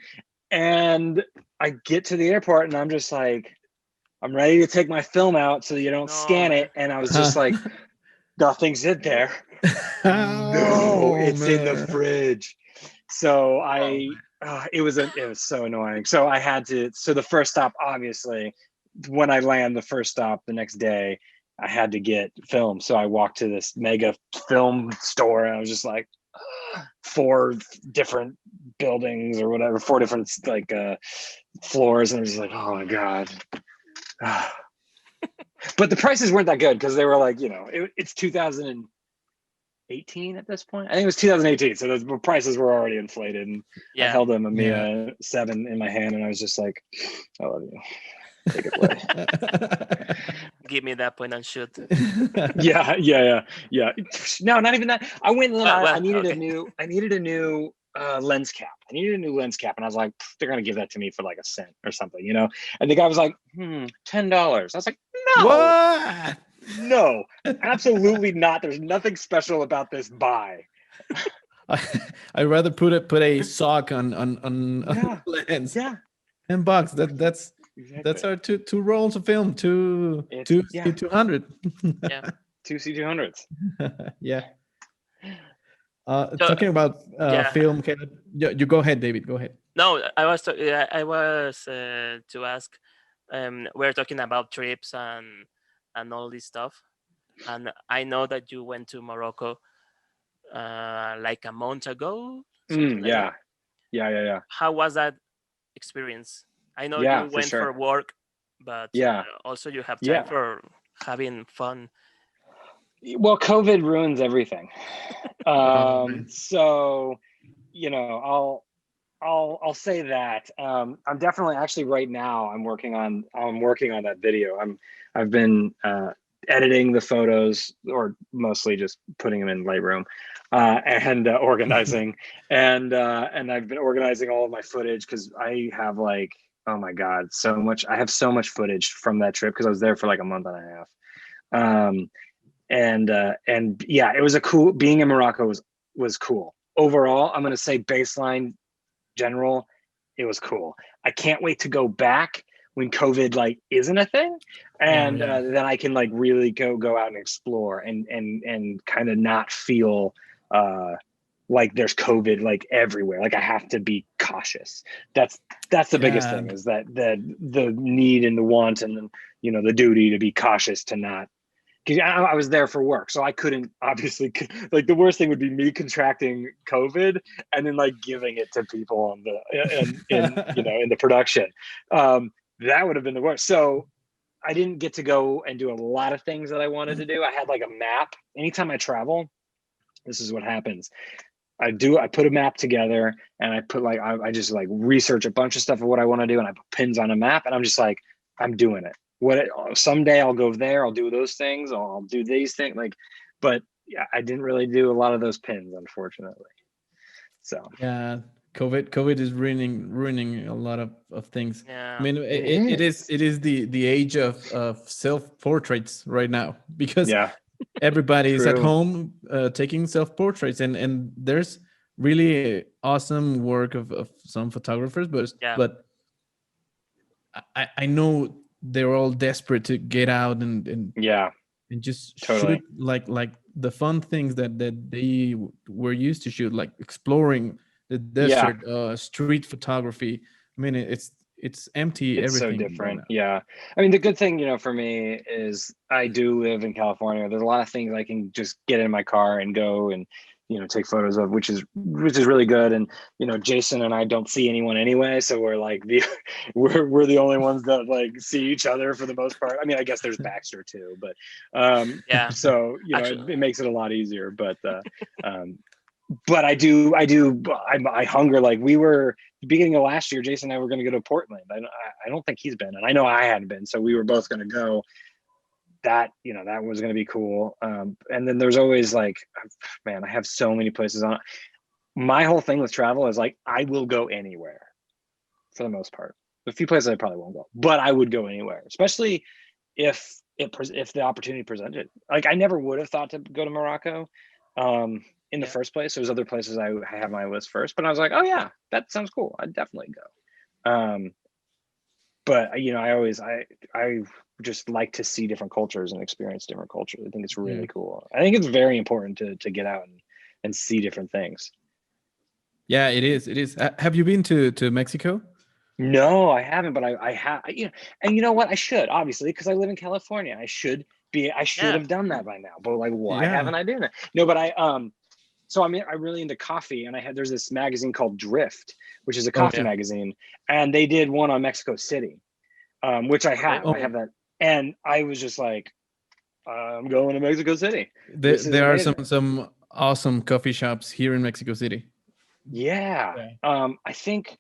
and I get to the airport, and I'm just like, I'm ready to take my film out so you don't scan it, and I was just like, nothing's in there. No, it's in the fridge. So it was so annoying. So I had to. So the first stop, obviously, when I land, the first stop the next day, I had to get film. So I walked to this mega film store, and I was just like, 4 different buildings or whatever, 4 different like floors, and I was just like, oh my god. But the prices weren't that good because they were like, it's 2018 at this point. I think it was 2018, so the prices were already inflated. And I held a Mamiya 7 in my hand, and I was just like, I love you. Take it away. Give me that point and shoot. Yeah. No, not even that. I went in. I needed okay. I needed a new lens cap. I needed a new lens cap, and I was like, they're gonna give that to me for like $0.01 or something, And the guy was like, $10. I was like, no. What? No, absolutely not. There's nothing special about this buy. I'd rather put a sock on lens. Yeah. $10. That's Exactly. That's our two rolls of film, two C200. Yeah. 2 C200s. Yeah. Talking about film, you go ahead, David. Go ahead. No, I was to ask. We're talking about trips and all this stuff, and I know that you went to Morocco like a month ago. Yeah. How was that experience? I know you went for work, but also you have time for having fun. Well, COVID ruins everything. So, I'll say that. I'm definitely actually right now I'm working on that video. I've been editing the photos, or mostly just putting them in Lightroom, and organizing, and I've been organizing all of my footage because I have like, oh my god, so much. I have so much footage from that trip because I was there for like a month and a half. And it was being in Morocco was cool. Overall, I'm gonna say baseline general, it was cool. I can't wait to go back when COVID like isn't a thing, and then I can like really go out and explore and kind of not feel like there's COVID like everywhere. Like I have to be cautious. That's the biggest thing, is that the need and the want and the duty to be cautious, to not, because I was there for work, so I couldn't, obviously, like the worst thing would be me contracting COVID and then like giving it to people in the production. That would have been the worst. So I didn't get to go and do a lot of things that I wanted to do. I had like a map. Anytime I travel, this is what happens. I put a map together, and I put like, I just like research a bunch of stuff of what I want to do, and I put pins on a map, and I'm just like, I'm doing it. Someday I'll go there, I'll do those things, I'll do these things, but I didn't really do a lot of those pins, unfortunately. So COVID is ruining a lot of things. Yeah. I mean, it is the age of self-portraits right now, because everybody is at home taking self-portraits, and there's really awesome work of some photographers, but I know they're all desperate to get out and just shoot like the fun things that they were used to shoot, like exploring the desert, street photography. I mean, it's empty. It's everything so different. I mean, the good thing for me is I do live in California. There's a lot of things I can just get in my car and go and take photos of, which is really good. And Jason and I don't see anyone anyway, so we're like we're the only ones that like see each other for the most part. I mean, I guess there's Baxter too, but so it makes it a lot easier. But I hunger. Like, we were, beginning of last year, Jason and I were going to go to Portland. I don't think he's been, and I know I hadn't been, so we were both going to go. That was going to be cool. And then there's always like, man, I have so many places on. my whole thing with travel is like, I will go anywhere for the most part. A few places I probably won't go, but I would go anywhere, especially if the opportunity presented. Like, I never would have thought to go to Morocco in the first place. There's other places I have my list first, but I was like, oh yeah, that sounds cool. I'd definitely go. But you know, I just like to see different cultures and experience different cultures. I think it's really cool. I think it's very important to get out and see different things. Yeah, it is. It is. Have you been to Mexico? No, I haven't, but I have, you know, and you know what? I should, obviously, because I live in California. I should have done that by now. But like, why haven't I done it? No, but so I'm really into coffee, and there's this magazine called Drift, which is a coffee magazine, and they did one on Mexico City, which I have. I have that, and I was just like, I'm going to Mexico City. There are some awesome coffee shops here in Mexico City. Yeah. I think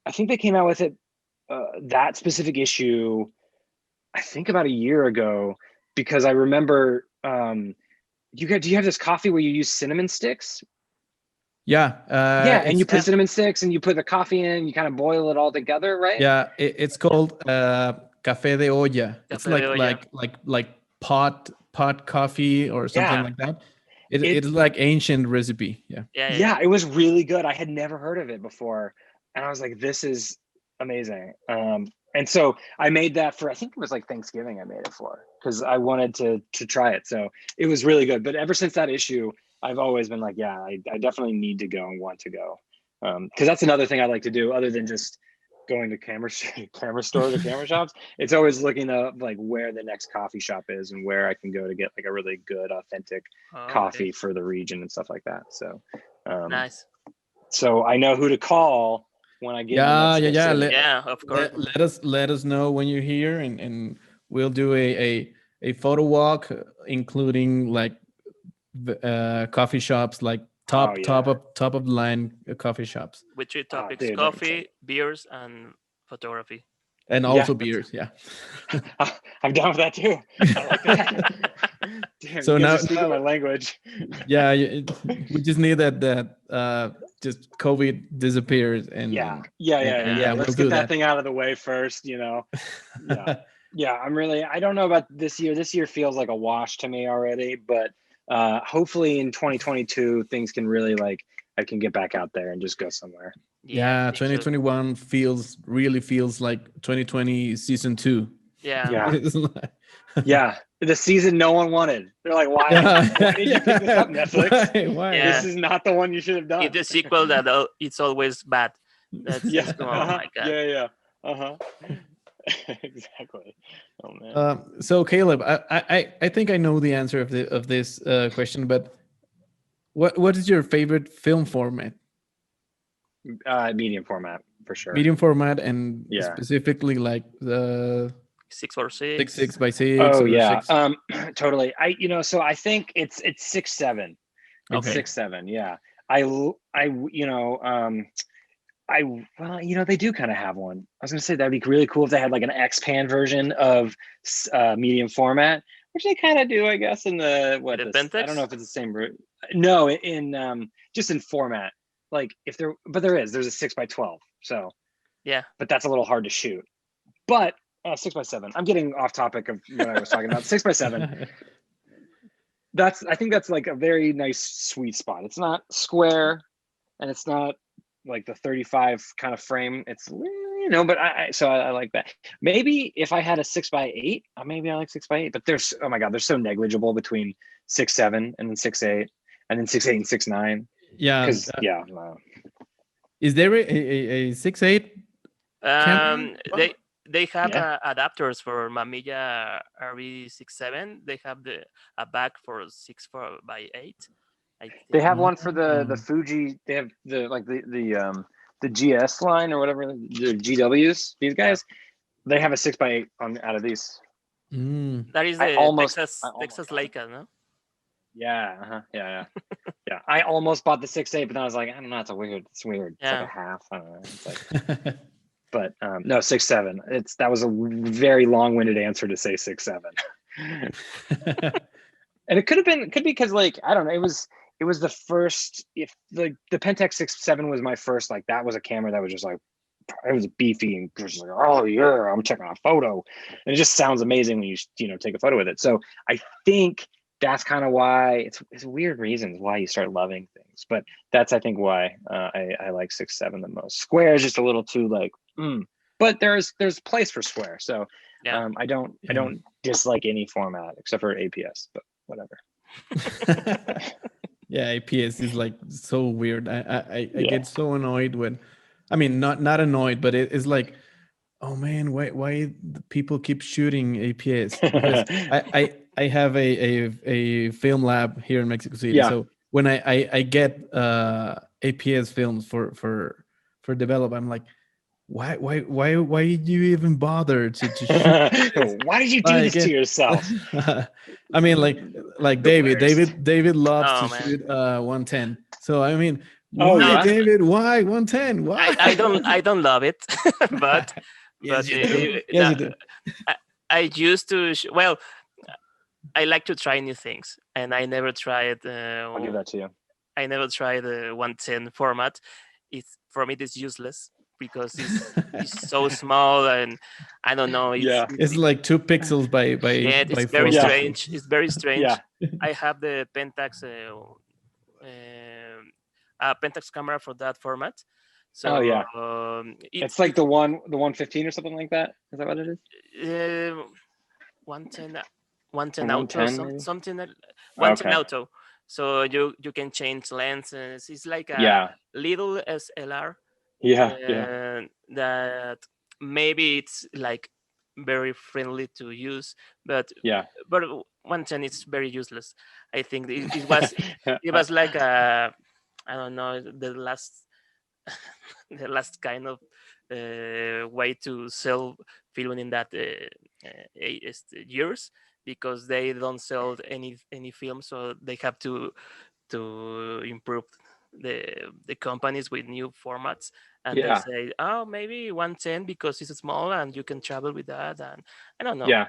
they came out with it, that specific issue, I think about a year ago, because I remember, do you have this coffee where you use cinnamon sticks? Yeah. And you put cinnamon sticks and you put the coffee in, you kind of boil it all together, right? Yeah, it's called café de olla. It's like pot coffee or something like that. It's like ancient recipe. Yeah, it was really good. I had never heard of it before, and I was like, this is amazing. And so I made that for, I think it was like Thanksgiving I made it for, because I wanted to try it. So it was really good. But ever since that issue, I've always been like, yeah, I definitely need to go and want to go. Because that's another thing I like to do, other than just going to camera stores or camera shops. It's always looking up like where the next coffee shop is and where I can go to get like a really good, authentic coffee for the region and stuff like that. So nice. So I know who to call when I get of course. Let us know when you're here, and we'll do a photo walk, including like coffee shops, like top of the line coffee shops. With 3 topics: coffee, beers, and photography. And also beers, I'm down with that too. I like that. Damn, so now speaking my language. Yeah, we just need that just COVID disappears, and Let's get that thing out of the way first, you know. Yeah, I don't know about this year. This year feels like a wash to me already, but hopefully in 2022 things can really, like, I can get back out there and just go somewhere. Yeah, 2021 feels like 2020 season 2. Yeah. The season no one wanted. They're like, why did you pick this up, Netflix? Why? This is not the one you should have done. It's the sequel that it's always bad. That's oh my God. Exactly. Oh man. So Caleb, I think I know the answer of this question, but what is your favorite film format? Medium format, for sure. Medium format, and specifically like the 6x6. 6x6. Oh yeah, totally. So I think it's 6:7. It's 6:7. Yeah. They do kind of have one. I was gonna say that'd be really cool if they had like an X-Pan version of medium format, which they kind of do, I guess, in the I don't know if it's the same route. No, in just in format. Like there's a 6x12. So yeah, but that's a little hard to shoot. But 6x7. I'm getting off topic of what I was talking about. 6x7. I think that's like a very nice sweet spot. It's not square, and it's not like the 35 kind of frame. It's, but I like that. Maybe if I had a 6x8, maybe I like 6x8. But they're so negligible between 6:7 and then 6:8, and then 6:8 and 6:9. Yeah. Is there a 6:8? They have adapters for Mamiya RV67. They have a back for 6x8. They have one for the Fuji. They have the GS line or whatever, the GWs. These guys, they have a 6x8 out of these. That is the Texas Leica, no? Yeah. Yeah. I almost bought the 6.8, but then I was like, I don't know, it's weird. It's like a half. I don't know. It's like, but no, 6.7. That was a very long-winded answer to say 6.7. And it could be because, like, I don't know, it was the first. If the Pentax 6-7 was my first, like that was a camera that was just like, it was beefy and just like, oh yeah, I'm checking a photo, and it just sounds amazing when you take a photo with it. So I think that's kind of why it's weird reasons why you start loving things, but that's I think why I like 6-7 the most. Square is just a little too like, but there's place for square. So Yeah. I don't dislike any format except for APS, but whatever. Yeah, APS is like so weird. I Yeah. get so annoyed when, I mean, not annoyed, but it's like, oh man, why the people keep shooting APS? Because I have a film lab here in Mexico City. Yeah. So when I get APS films for develop, I'm like, why did you even bother to shoot? Why did you do this to yourself? I mean, like David loves Oh to man. shoot 110. So I mean, Oh, why yeah? David? Why 110? Why? I don't love it, but Yes, but you do. Yes, you do. I used to well, I like to try new things, and I never tried. I'll give that to you. I never tried the 110 format. It's for me it's useless because it's so small, and I don't know. Yeah. It's like 2 pixels by Yeah, by it's 4 very Yeah. strange. It's very strange. Yeah. I have the Pentax Pentax camera for that format. So Oh, yeah. it's It's like the 115 or something like that. Is that what it is? 110 110 Or auto 110 maybe? something 110 Okay. auto. So you can change lenses. It's like a Yeah. little SLR Yeah. Yeah. that maybe it's like very friendly to use, but Yeah. 110 is very useless. I think it was like a, I don't know, the last the last kind of way to sell film in that years, because they don't sell any film, so they have to improve the companies with new formats, and they Yeah. say, oh, maybe 110 because it's small and you can travel with that, and I don't know, Yeah.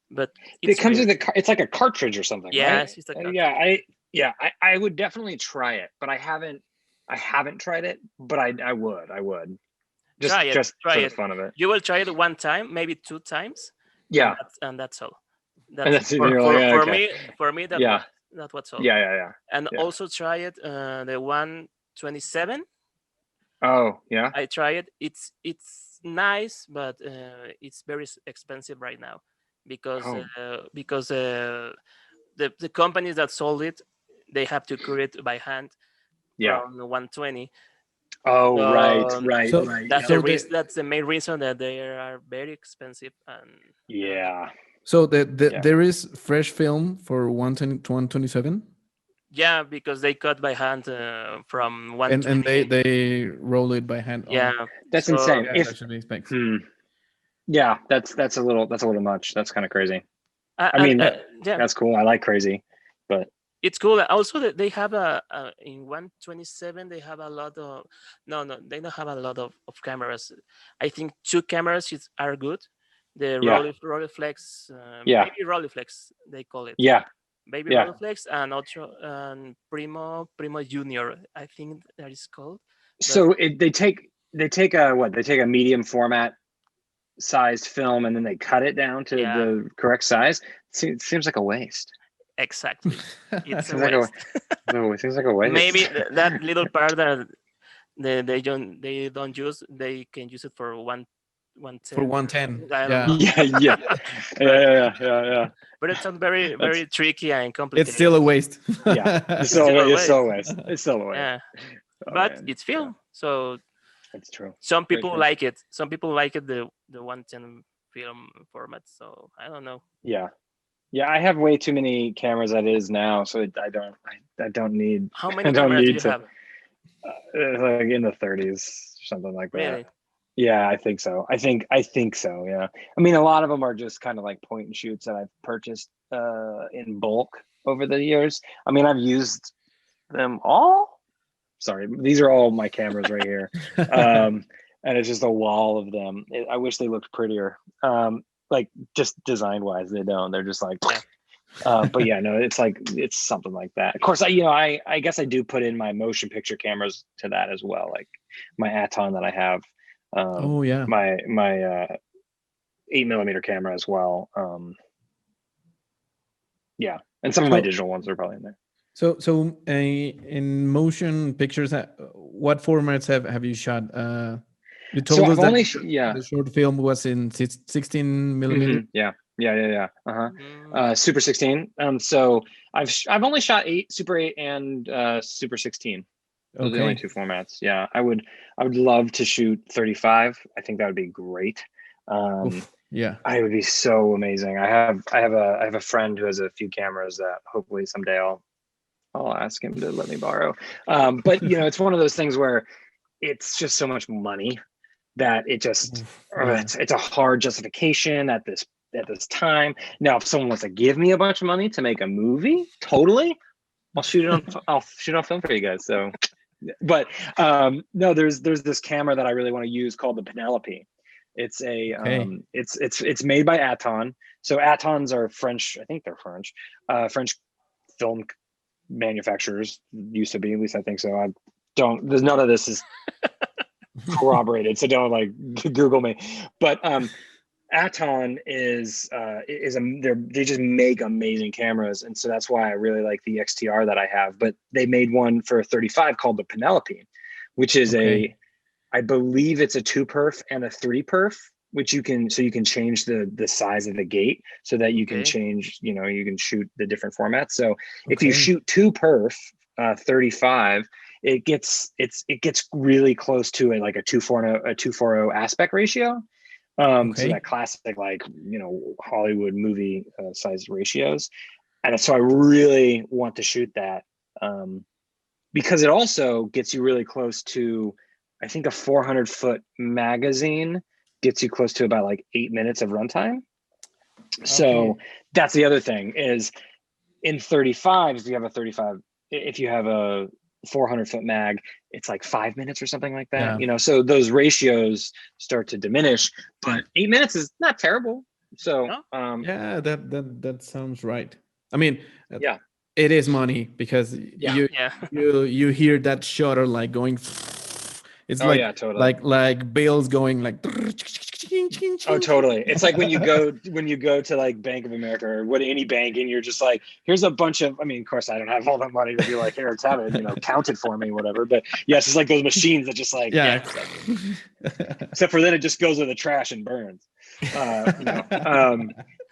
but It it's comes weird. with it's like a cartridge or something, right? Yes, it's a Yeah. I would definitely try it, but I haven't tried it, but I would Try it, just try for the it. fun of it. You will try it one time, maybe 2 times, Yeah. and that's all. And That's that's you're like, okay. for me that Yeah. was all. Yeah. And Yeah. also try it the 127. Oh, yeah. I try it. It's nice, but it's very expensive right now because Oh, the companies that sold it, they have to create by hand yeah. from 120. Oh, right. So So that's so the the reason. That's the main reason that they are very expensive. And I don't know. Yeah. so Yeah. there is fresh film for 110 to 127, Yeah, because they cut by hand from and 120. they roll it by hand. Yeah. Oh, That's So insane. yeah, that If should be specs. Yeah, that's a little much. That's kind of crazy. I and mean, yeah, that's cool. I like crazy, but it's cool. Also, they have a in 127. They have a lot of no, they don't have a lot of cameras. I think 2 cameras are good. The yeah, Rolleiflex, yeah, baby Rolleiflex, they call it. yeah, Baby yeah. Rolleiflex and also Primo Junior, I think that is called. But So they take a what? They take a medium format sized film and then they cut it down to yeah, the correct size. It seems like a waste. exactly. It's a Seems like a waste. no. It seems like a waste. Maybe that little part that they don't use, they can use it for 110. For 110. I don't Yeah. know. Yeah. but Yeah. but it sounds very That's tricky and It's complicated. still a waste. yeah. It's still a It's waste. still a waste. It's still a waste. Yeah, Oh, but man. it's film, so That's true. some Very people true. like it. Some people like it, the 110 film format. So I don't know. Yeah. I have way too many cameras as it is now, so I don't need How I many don't cameras do need you to have? like in the 30s or something like that. Really? Yeah, I think so. I think so. Yeah. I mean, a lot of them are just kind of like point and shoots that I've purchased in bulk over the years. I mean, I've used them all. Sorry, these are all my cameras right here. And it's just a wall of them. I wish they looked prettier. Like just design wise, they don't. They're just like, Yeah. But yeah, no, it's something like that. Of course, I guess I do put in my motion picture cameras to that as well, like my Aton that I have, Oh yeah. my 8mm camera as well. Yeah, and some of my So digital ones are probably in there. so in motion pictures, what formats have you shot? You So told us I've that only yeah. the short film was in 16 millimeter. Yeah. Mm. Super 16. So I've only shot Super 8 and Super 16. Those are the only Okay. two formats. Yeah, I would love to shoot 35. I think that would be great. Oof. Yeah. I would be so amazing. I have a friend who has a few cameras that hopefully someday I'll ask him to let me borrow. But it's one of those things where it's just so much money that it just Oof, yeah. it's a hard justification at this time. Now, if someone wants to give me a bunch of money to make a movie, totally, I'll shoot it on film for you guys. So, but no, there's this camera that I really want to use called the Penelope. It's a Okay. it's made by Aton. So Atons are French. I think they're French. French film manufacturers used to be, at least I think so. There's none of this is corroborated, so don't like Google me. But Aton they just make amazing cameras, and so that's why I really like the XTR that I have. But they made one for 35 called the Penelope, which is I believe it's a 2-perf and a 3-perf, which you can change the size of the gate so that you can change, you can shoot the different formats. So if you shoot 2-perf 35, it gets really close to a 2:40 aspect ratio. So that classic, Hollywood movie size ratios. And so I really want to shoot that because it also gets you really close to, I think a 400-foot magazine gets you close to about 8 minutes of runtime. So that's the other thing is in 35, if you have a 400-foot mag, it's 5 minutes or something like that. So those ratios start to diminish, but 8 minutes is not terrible. So yeah, that sounds right. I mean, yeah, it is money because you hear that shutter going. It's totally. like bells going Oh, totally. It's like when you go to Bank of America or any bank, and you're just here's a bunch of. I mean, of course, I don't have all that money to be here, have it, count it for me, whatever. But yeah, it's just those machines that just except for then it just goes to the trash and burns.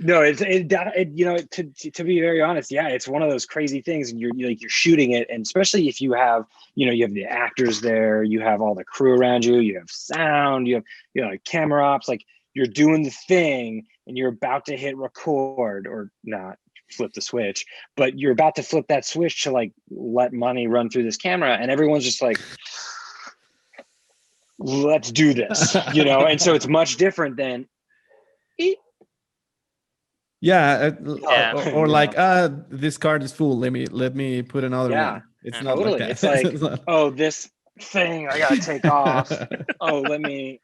No, to be very honest, yeah, it's one of those crazy things, and you're shooting it, and especially if you have you have the actors there, you have all the crew around you, you have sound, you have camera ops, you're doing the thing, and you're about to hit record or not flip the switch, but you're about to flip that switch to let money run through this camera, and everyone's just let's do this, and so it's much different than or this card is full, let me put another one. It's not totally. like that. It's oh, this thing I gotta take off. Oh, and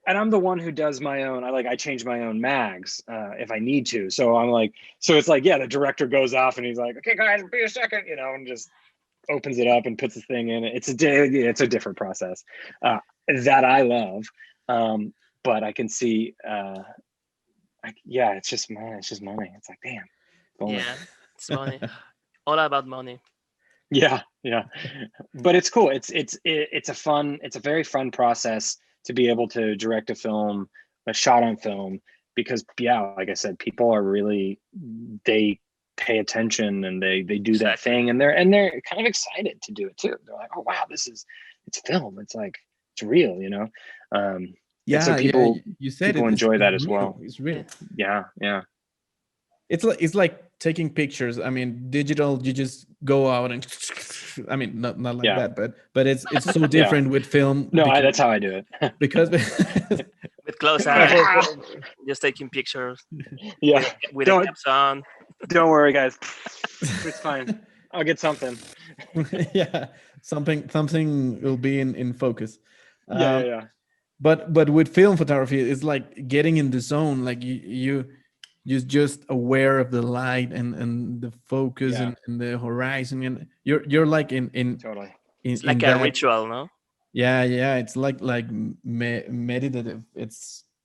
I'm the one who does my own. I change my own mags if I need to. So I'm so it's the director goes off and he's okay, guys, be a second, and just opens it up and puts the thing in. It's a different process that I love, but I can see. It's just money. It's just money. It's damn. It's money. All about money. Yeah. But it's cool. It's a very fun process to be able to direct a shot on film, because like I said, people are really, they pay attention and they do that thing, and they're kind of excited to do it too. They're oh wow, it's film. It's it's real, so people enjoy that as well. It's real. Yeah. It's like taking pictures. I mean, digital, you just go out and I mean, not like that, but it's so different with film. No, that's how I do it. Because with close up, just taking pictures. With the caps on. Don't worry, guys. It's fine. I'll get something. something will be in focus. Yeah. But with film photography, it's like getting in the zone. You just aware of the light and the focus Yeah. and the horizon, and you're like in Totally. It's in like a that. ritual, no? Yeah, it's like meditative.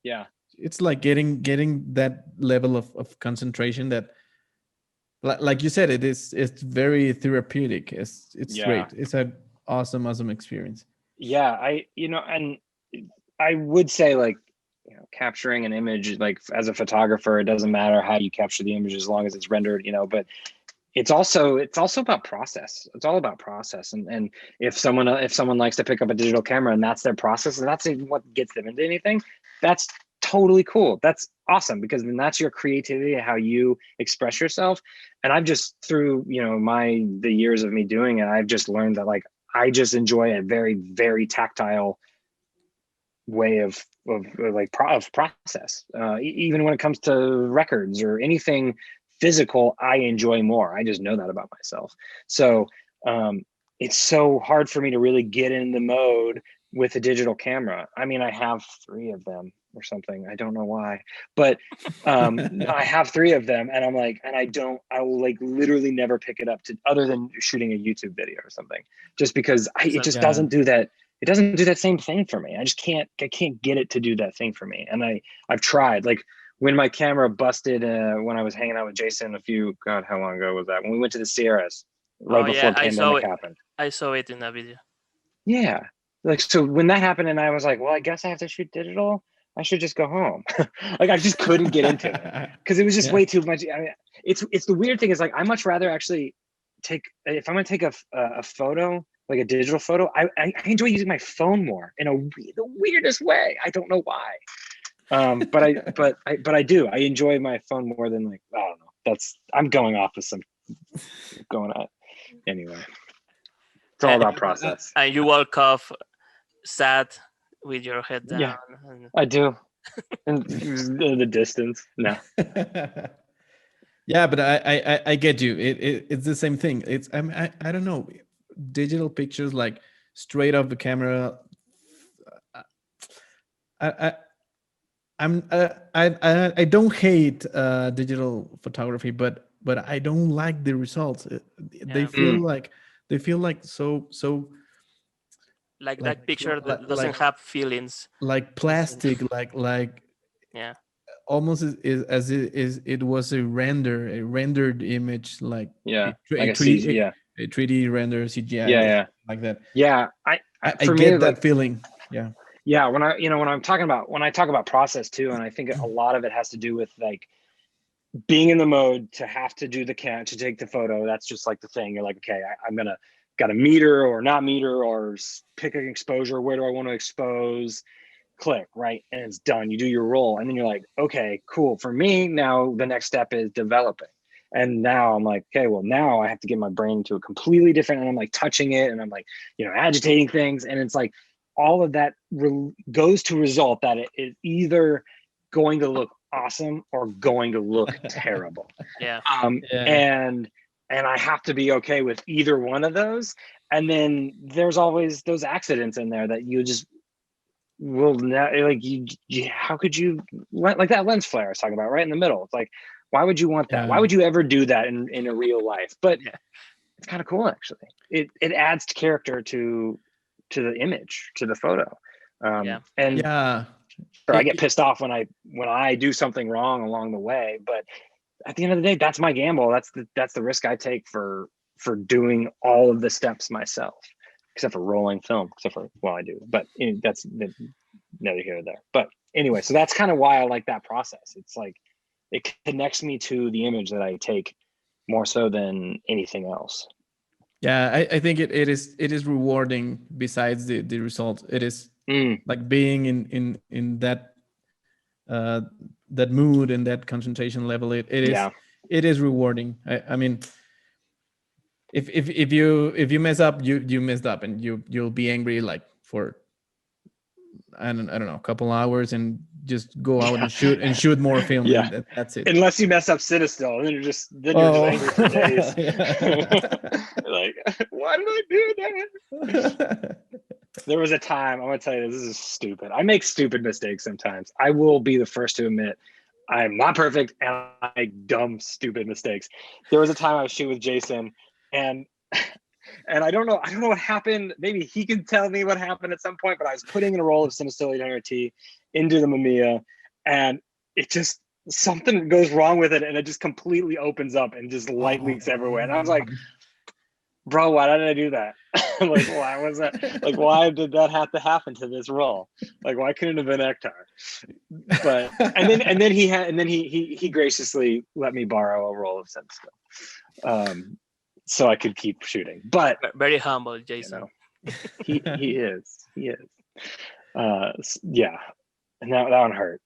Yeah. It's like getting that level of concentration that, like you said, it's very therapeutic. It's Yeah. great. It's an awesome experience. Yeah. And I would say, like, capturing an image, like, as a photographer, it doesn't matter how you capture the image as long as it's rendered, but it's also about process. It's all about process. And if someone likes to pick up a digital camera and that's their process and that's what gets them into anything, that's totally cool. That's awesome, because then that's your creativity, how you express yourself. And I've just, through the years of me doing it, I've just learned that, like, I just enjoy a very, very tactile way of process. Even when it comes to records or anything physical, I enjoy more. I just know that about myself. So it's so hard for me to really get in the mode with a digital camera. I mean, I have 3 of them or something. I don't know why, but I have 3 of them, and I'm like, and I will like literally never pick it up, to other than shooting a YouTube video or something, just because it just doesn't do that. It doesn't do that same thing for me. I can't get it to do that thing for me. And I've tried, like, when my camera busted when I was hanging out with Jason how long ago was that? When we went to the Sierras right before pandemic happened. I saw it in that video. Yeah. Like, so when that happened and I was like, well, I guess I have to shoot digital, I should just go home. Like, I just couldn't get into it because it was just way too much. I mean, it's the weird thing is, like, I much rather actually if I'm going to take a photo, like a digital photo, I enjoy using my phone more in the weirdest way. I don't know why. But I do. I enjoy my phone more than, like, I don't know. I'm going off with going on. Anyway, it's all about process. And you walk off sad with your head down. Yeah, I do. In the distance. No. Yeah, but I get you. It's the same thing. I don't know. Digital pictures, like, straight off the camera. I don't hate digital photography, but I don't like the results. They feel like so like that picture that doesn't have feelings, like plastic, like yeah, almost it was a rendered image, like a 3D render CGI, like that. Yeah, I get that feeling. Yeah, when I talk about process too, and I think a lot of it has to do with, like, being in the mode to have to do to take the photo. That's just like the thing. You're like, okay, I'm gonna got a meter or not meter, or pick an exposure. Where do I want to expose? Click, right, and it's done. You do your roll, and then you're like, okay, cool. For me now, the next step is developing. And now I'm like, okay, well, now I have to get my brain to a completely different, and I'm like touching it, and I'm like, agitating things, and it's like all of that goes to result that it is either going to look awesome or going to look terrible. And I have to be okay with either one of those. And then there's always those accidents in there that you just will not, like, how could you, like that lens flare I was talking about right in the middle. It's like, why would you want that? Why would you ever do that in a real life? But it's kind of cool, actually. It adds character to the image, to the photo. Or I get pissed off when I do something wrong along the way, but at the end of the day, that's my gamble. That's the risk I take for doing all of the steps myself, except for rolling film, I do, but that's neither here nor there. But anyway, so that's kind of why I like that process. It's like, it connects me to the image that I take more so than anything else. Yeah, I think it is rewarding. Besides the result, it is like being in that that mood and that concentration level. It is rewarding. I mean, if you mess up, you messed up, and you'll be angry, like, for I don't know, a couple hours, and just go out and shoot more film. And that's it. Unless you mess up Cinestill, and then you're just angry for days. Like, why did I do that? There was a time, I'm gonna tell you, this is stupid. I make stupid mistakes sometimes. I will be the first to admit I'm not perfect, and I make dumb, stupid mistakes. There was a time I was shooting with Jason, and and I don't know what happened. Maybe he can tell me what happened at some point, but I was putting in a roll of cinesilient tea into the Mamiya, and it just, something goes wrong with it, and it just completely opens up and just light leaks everywhere. And I was like, bro, why did I do that? Like, why was that? Like, why did that have to happen to this roll? Like, why couldn't it have been Ektar? But and then he graciously let me borrow a roll of Sensico, so I could keep shooting. But Very humble, Jason. He is. Yeah. And that one hurt.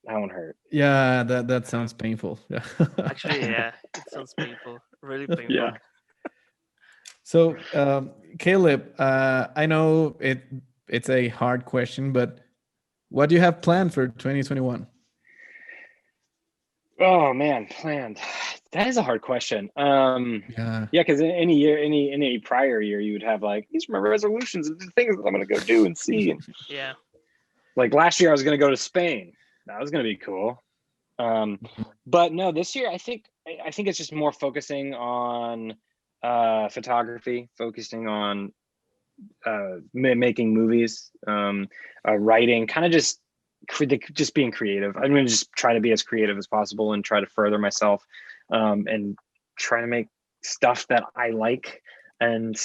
Yeah, that sounds painful. Yeah. Actually, yeah, it sounds painful. Really painful. Yeah. So, Caleb, I know it's a hard question, but what do you have planned for 2021? Oh man, planned. That is a hard question. Yeah, because in any year, any prior year, you would have like, these are my resolutions and the things that I'm gonna go do and see. And Yeah. like last year, I was gonna go to Spain. That was gonna be cool. But no, this year I think it's just more focusing on photography, focusing on making movies, writing, kind of just being creative. I'm going to just try to be as creative as possible and try to further myself, and try to make stuff that I like, and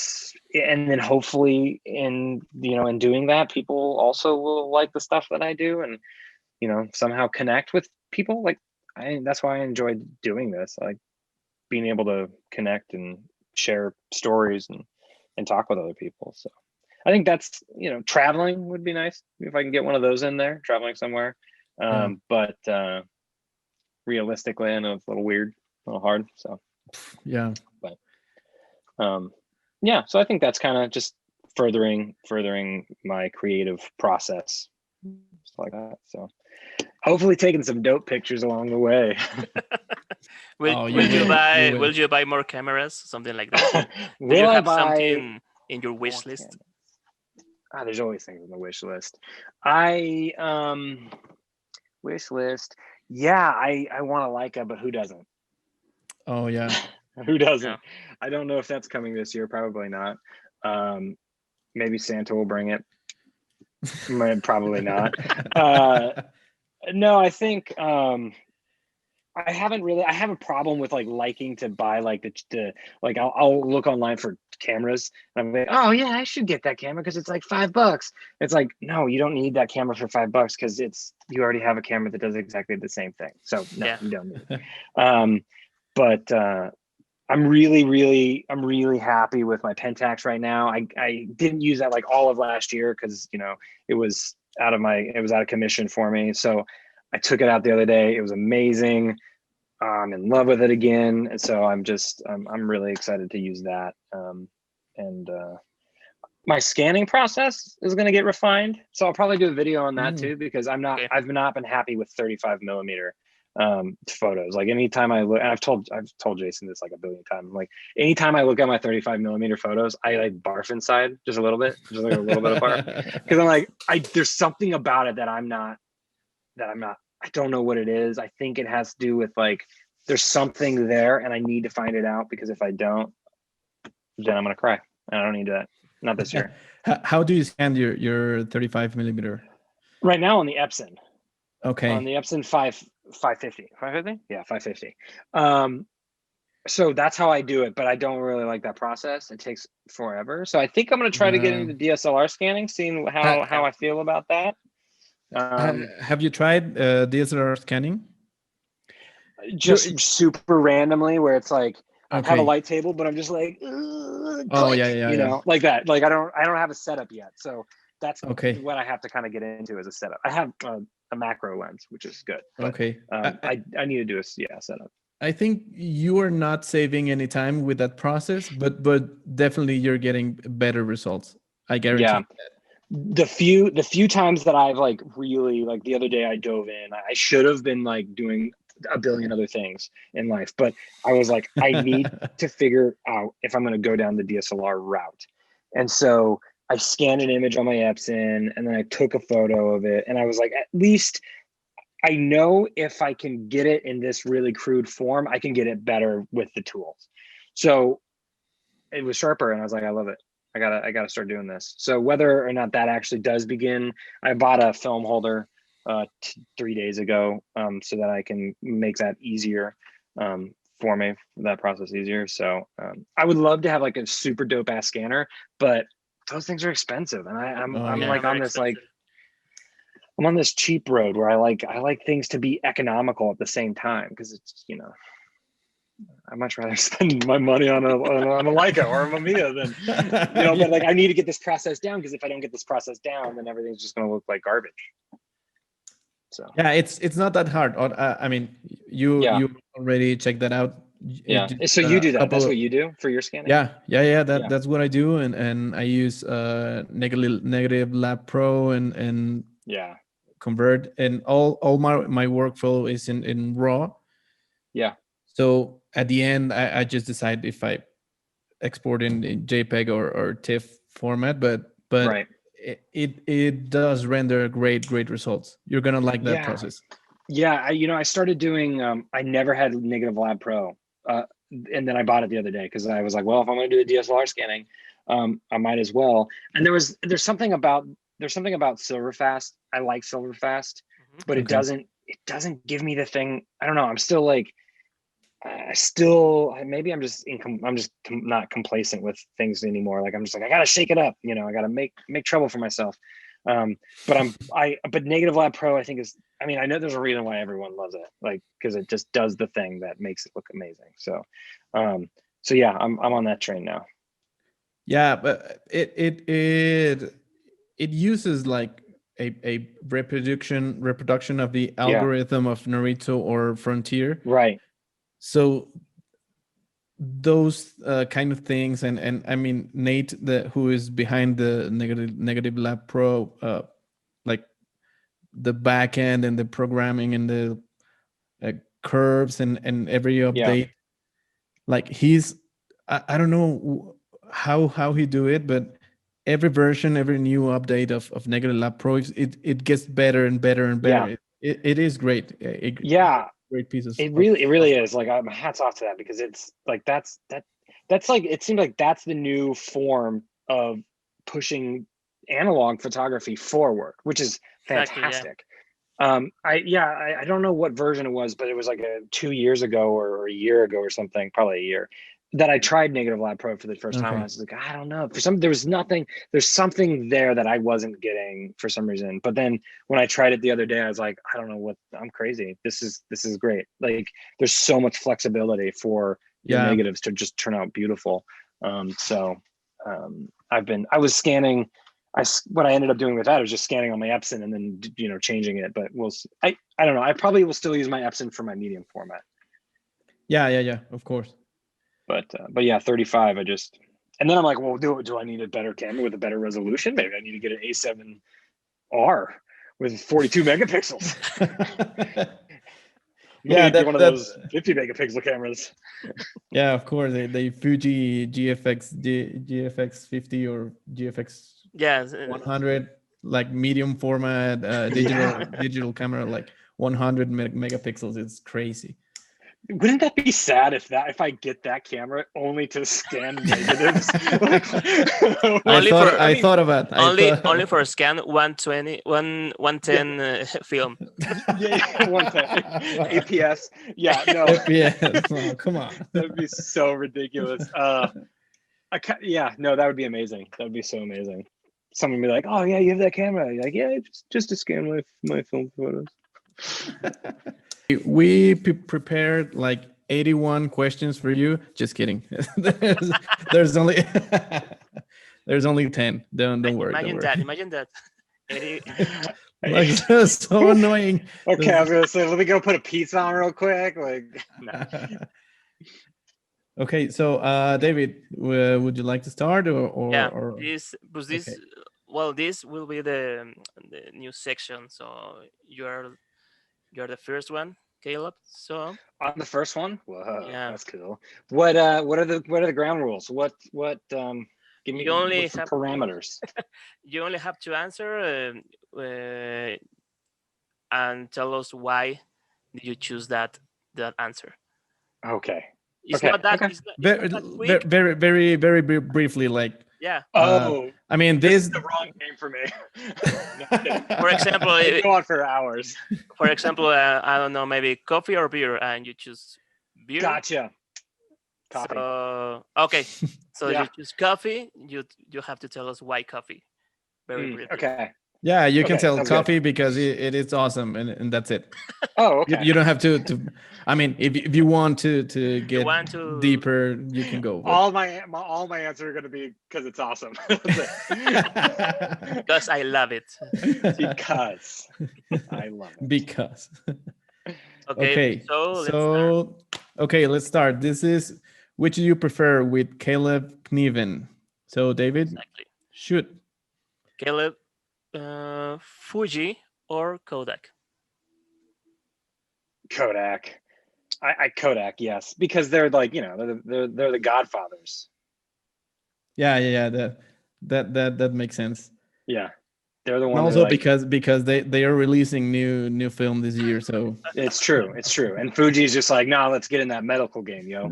then hopefully in doing that, people also will like the stuff that I do, and somehow connect with people. Like, that's why I enjoyed doing this. I like being able to connect and share stories and talk with other people. So I think that's, traveling would be nice if I can get one of those in there, traveling somewhere. But realistically, I know it's a little weird, a little hard. So yeah. But yeah, so I think that's kind of just furthering my creative process, just like that. So hopefully taking some dope pictures along the way. Will you buy more cameras, something like that? Do you have something in your wish list? There's always things on the wish list. Wish list. Yeah, I want a Leica, but who doesn't? Oh yeah. Who doesn't? Yeah. I don't know if that's coming this year. Probably not. Maybe Santa will bring it. Probably not. No, I think I have a problem with like liking to buy like the like I'll look online for cameras and I'm like, oh yeah, I should get that camera because it's like $5. It's like, no, you don't need that camera for $5 because you already have a camera that does exactly the same thing. So no, Yeah. you don't need it. But I'm really happy with my Pentax right now. I didn't use that like all of last year because it was out of commission for me. So I took it out the other day. It was amazing. I'm in love with it again. And so I'm really excited to use that. And my scanning process is going to get refined. So I'll probably do a video on that too, because I've not been happy with 35 millimeter photos. Like anytime I look, and I've told Jason this like a billion times, like anytime I look at my 35 millimeter photos, I like barf inside just a little bit, just like a little bit of barf. Cause I'm like, there's something about it that I don't know what it is. I think it has to do with like, there's something there and I need to find it out, because if I don't, then I'm going to cry. And I don't need that. Not this year. How do you scan your 35 millimeter? Right now on the Epson. Okay. On the Epson 550. 550? Yeah, 550. So that's how I do it, but I don't really like that process. It takes forever. So I think I'm going to try to get into DSLR scanning, seeing how I feel about that. Have you tried DSLR scanning? Just super randomly, where it's like I have a light table, but I'm just like, click, like that. Like I don't have a setup yet, so that's what I have to kind of get into as a setup. I have a macro lens, which is good. But, I need to do a setup. I think you are not saving any time with that process, but definitely you're getting better results. I guarantee. Yeah. The few times that I've like really, like the other day I dove in, I should have been like doing a billion other things in life, but I was like, I need to figure out if I'm going to go down the DSLR route. And so I scanned an image on my Epson and then I took a photo of it. And I was like, at least I know if I can get it in this really crude form, I can get it better with the tools. So it was sharper, and I was like, I love it. I gotta start doing this. So whether or not that actually does begin, I bought a film holder 3 days ago, so that I can make that easier for me, that process easier. So I would love to have like a super dope ass scanner, but those things are expensive, and I'm like on this like I'm on this cheap road where I like things to be economical at the same time, because it's, you know, I'd much rather spend my money on a Leica or a Mamiya than, you know, but like I need to get this process down, because if I don't get this process down, then everything's just going to look like garbage. So yeah, it's not that hard. I mean, you already checked that out. Yeah. So you do that. That's what you do for your scanning? Yeah. That's what I do, and I use Negative Lab Pro and Convert, and all my workflow is in RAW. Yeah. So at the end, I just decide if I export in JPEG or TIFF format, but right. it does render great results. You're gonna like that process. Yeah, I started doing. I never had Negative Lab Pro, and then I bought it the other day because I was like, well, if I'm going to do the DSLR scanning, I might as well. And there's something about Silverfast. I like Silverfast, but it doesn't give me the thing. I don't know. I'm still like, maybe I'm just not complacent with things anymore. Like I'm just like, I gotta shake it up. You know, I gotta make trouble for myself. But Negative Lab Pro, I think is, I mean, I know there's a reason why everyone loves it, like, because it just does the thing that makes it look amazing. So, yeah, I'm on that train now. Yeah, but it uses like a reproduction of the algorithm of Naruto or Frontier. Right. So those kind of things, and I mean, Nate, who is behind the Negative Lab Pro, like the back end and the programming and the curves and every update, like he's, I don't know how he do it, but every version, every new update of Negative Lab Pro, it gets better and better and better. It is great. Great pieces. It really is. Like, my hats off to that, because it's like that's like, it seems like that's the new form of pushing analog photography forward, which is fantastic. I don't know what version it was, but it was like 2 years ago or a year ago or something, probably a year, that I tried Negative Lab Pro for the first time. I was like, I don't know, there's something there that I wasn't getting for some reason. But then when I tried it the other day, I was like, I don't know I'm crazy. This is great. Like, there's so much flexibility for the negatives to just turn out beautiful. I was scanning. What I ended up doing with that was just scanning on my Epson and then, changing it. But I don't know. I probably will still use my Epson for my medium format. Yeah. Of course. But yeah, 35. And then I'm like, well, do I need a better camera with a better resolution? Maybe I need to get an A7R with 42 megapixels. Maybe one of those 50 megapixel cameras. Yeah, of course. The Fuji GFX 50 or GFX 100, like medium format digital camera, like 100 megapixels. It's crazy. Wouldn't that be sad if I get that camera only to scan negatives? I thought about only for a scan 120 110 film. 110 APS. Yeah, no. APS. Oh, come on. That'd be so ridiculous. That would be amazing. That would be so amazing. Someone would be like, "Oh yeah, you have that camera." You're like, "Yeah, just to scan my film photos." We prepared like 81 questions for you. Just kidding. there's only 10. Don't worry. Imagine that. Like, so annoying. Okay, I was gonna say, let me go put a pizza on real quick. Like, no. Okay, so David, would you like to start or this will be the new section. So you're the first one, Caleb. So I'm the first one. Whoa, that's cool. What are the ground rules? What give me some parameters. You only have to answer and tell us why did you choose that answer. Okay. It's Okay, not that. okay. It's not Very, that quick. very briefly. Like, Yeah. I mean, this this. is the wrong game for me. No, I'm kidding. For example, I could go on for hours. I don't know, maybe coffee or beer, and you choose beer. Gotcha. Coffee. So okay, so Yeah. you choose coffee. You have to tell us why coffee. Very briefly. Okay. Yeah, you can Okay, tell sounds coffee because it is awesome, and that's it. Oh, okay. You don't have to. I mean, if you want to get want to- deeper, you can go. but- all my answers are going to be because it's awesome. That's it. Because I love it. Because I love it. Because. Okay. So let's start. So okay, let's start. This is which do you prefer with Caleb Knueven? So David, Exactly. shoot. Caleb, Fuji or Kodak? Kodak. I Kodak, yes, because they're like, they're the godfathers. Yeah. That makes sense. Yeah, they're the And one. also that, like, because they are releasing new film this year, so it's true. And Fuji's just like, no, let's get in that medical game, yo.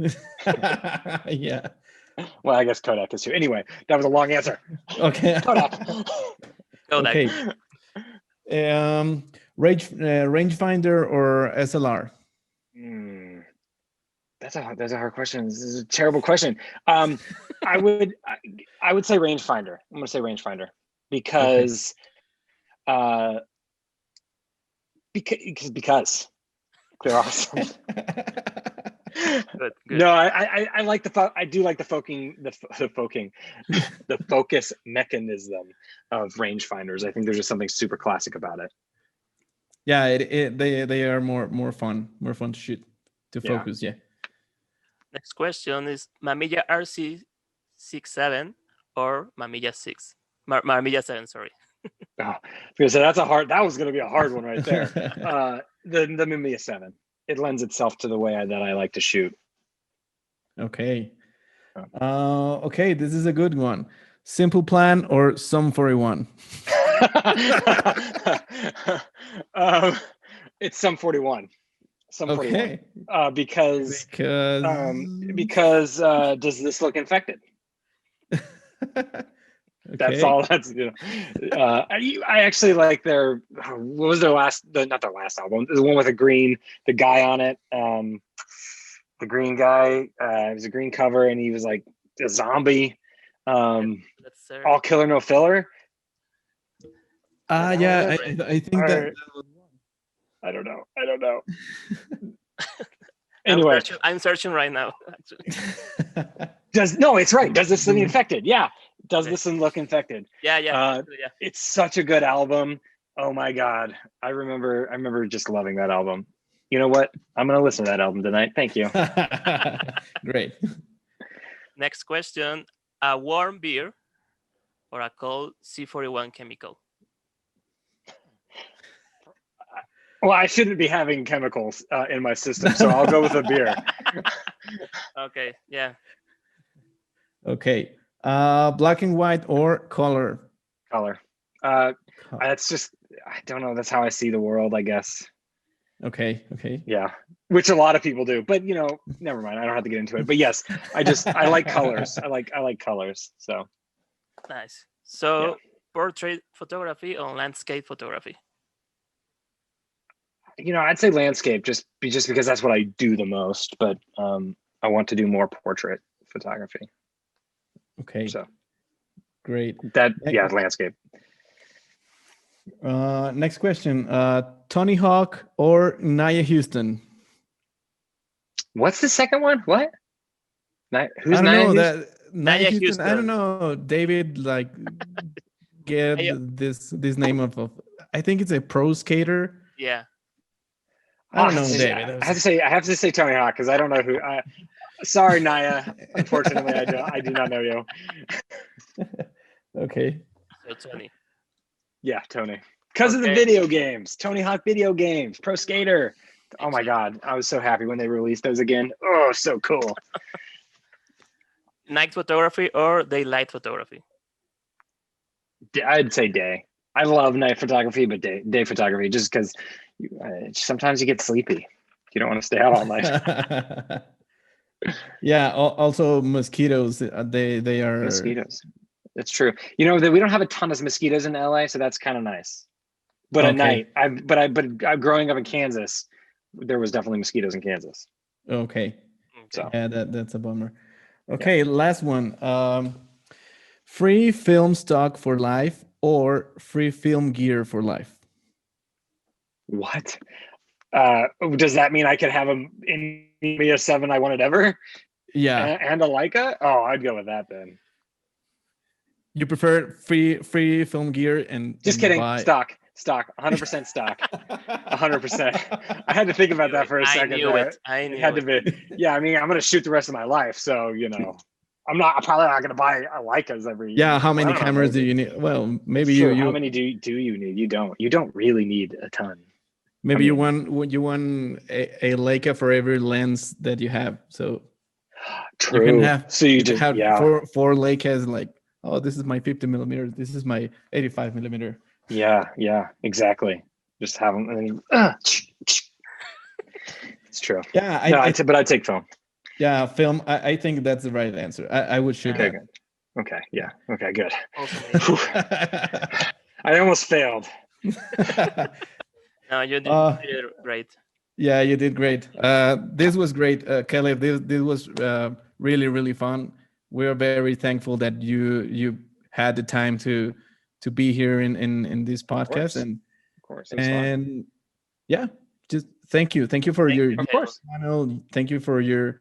yeah. Well, I guess Kodak is too. Anyway, that was a long answer. Okay. Kodak. Kodak. Okay. Rangefinder or SLR? That's a hard question. This is a terrible question. I would say rangefinder. I'm gonna say rangefinder because because they're awesome. Good. No, I like I do like the focus mechanism of rangefinders. I think there's just something super classic about it. Yeah, they are more fun to shoot, to Yeah. focus. Yeah. Next question is Mamiya RC67 or Mamiya 6? Mamiya 7, sorry. Oh, because that was going to be a hard one right there. The Mamiya 7. It lends itself to the way that I like to shoot. Okay. Okay, this is a good one. Simple Plan or Sum 41? It's Sum 41. Sum 41. Okay. Because does this look infected? That's all. That's I actually like their. What was their not their last album? The one with the guy on it. The green guy. It was a green cover, and he was like a zombie. All killer, no filler. Yeah, I think that. I don't know. Anyway, I'm searching right now. Actually. It's right. Does this look infected? Yeah. Does this one look infected? Yeah. It's such a good album. Oh my God. I remember just loving that album. You know what? I'm going to listen to that album tonight. Thank you. Great. Next question. A warm beer or a cold C41 chemical? Well, I shouldn't be having chemicals in my system, so I'll go with a beer. Okay. Yeah. Okay. Black and white or color? Color. That's just, I don't know. That's how I see the world, I guess. Okay. Yeah. Which a lot of people do, but never mind. I don't have to get into it. But yes, I like colors. I like colors. So nice. So portrait photography or landscape photography? I'd say landscape just because that's what I do the most, but I want to do more portrait photography. Okay. So great. Landscape. Next question. Tony Hawk or Nia Houston? What's the second one? What? Who's I don't Nia know. Nia Houston. I don't know. David, get this name of. I think it's a pro skater. Yeah. I don't know, David. I have to say Tony Hawk because I don't know who. Sorry, Naya. Unfortunately, I do not know you. Okay. So Tony. Yeah, Tony. Because of the video games, Tony Hawk video games, Pro Skater. Oh my God, I was so happy when they released those again. Oh, so cool. Night photography or daylight photography? I'd say day. I love night photography, but day photography, just because Sometimes you get sleepy. You don't want to stay out all night. Yeah. Also, mosquitoes. They are Mosquitoes. It's true. You know that we don't have a ton of mosquitoes in LA, so that's kind of nice. But at night, growing up in Kansas, there was definitely mosquitoes in Kansas. Okay. So yeah, that's a bummer. Okay, last one. Free film stock for life or free film gear for life? what? Does that mean I could have a India 7 I wanted ever? Yeah. And a Leica? Oh, I'd go with that then. You prefer free film gear and Just kidding. buy... Stock, 100% stock, 100%. I had to think about that for a second. I knew it had to be. Yeah, I mean, I'm gonna shoot the rest of my life, so I'm probably not gonna buy a Leicas every. Yeah, how many cameras do you need? Well, maybe sure, you. How many do you need? You don't really need a ton. Maybe you want a Leica for every lens that you have. So true. You can have four Leicas. Like, oh, this is my 50 millimeter. This is my 85 millimeter. Yeah, exactly. Just have them. And it's true. Yeah, but I take film. Yeah, film. I think that's the right answer. I would shoot that. Good. Okay. Yeah. Okay. Good. I almost failed. No, you did great. Yeah, you did great. This was great, Caleb. This was really, really fun. We're very thankful that you had the time to be here in this podcast. Of course. And yeah, just thank you for your channel. Thank you for your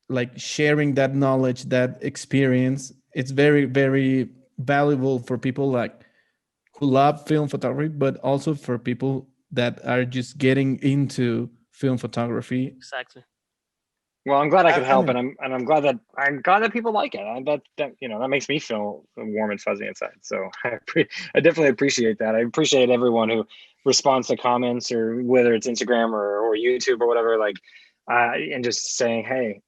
like sharing that knowledge, that experience. It's very, very valuable for people like who love film photography, but also for people that are just getting into film photography. Exactly. Well, I'm glad I could help, and I'm glad that people like it. That makes me feel warm and fuzzy inside. So I definitely appreciate that. I appreciate everyone who responds to comments, or whether it's Instagram or YouTube or whatever, and just saying, hey,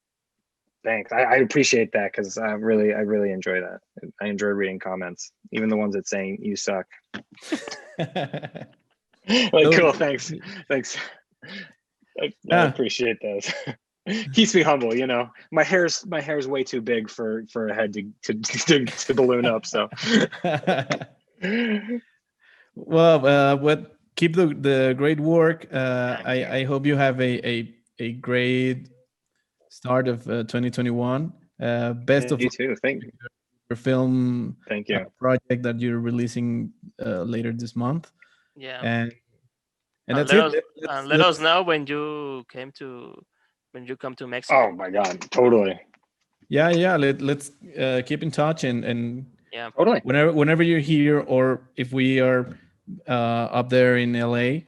thanks. I appreciate that, because I really enjoy that. I enjoy reading comments, even the ones that saying you suck. Cool, thanks. I appreciate those. Keeps me humble, My hair's way too big for a head to balloon up. So, well, keep the great work. I hope you have a great start of 2021. Best of you too. Thank you. Your film. Thank you. Project that you're releasing later this month. Yeah. And that's it. Let us know when you come to Mexico. Oh my God, totally. Yeah. Let's keep in touch and yeah, totally. Whenever you're here, or if we are up there in LA,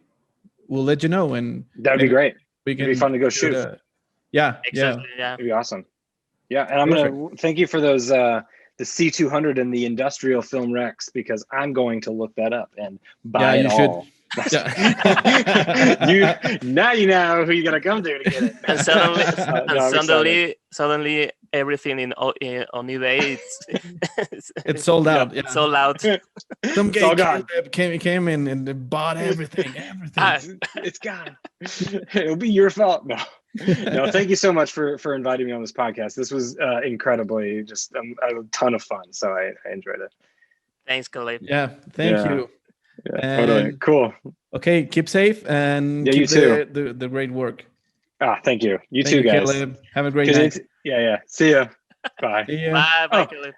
we'll let you know. And that'd be great. It'd be fun to go shoot. Yeah, exactly. Yeah, it'd be awesome. Yeah, and I'm gonna thank you for those the C200 and the industrial film Rex, because I'm going to look that up and buy it all. Yeah. Now you know who you gotta come to get it. And suddenly everything on eBay it's sold out. It's sold out. Some guy came in and bought everything. It's gone. It'll be your fault. No, thank you so much for inviting me on this podcast. This was incredibly just a ton of fun. So I enjoyed it. Thanks, Caleb. Yeah, thank you. Yeah, totally. Cool. Okay, keep safe and keep you too. The great work. Thank you. You too, guys. Caleb. Have a great night. Yeah. See ya. Bye. See ya. Bye, Caleb.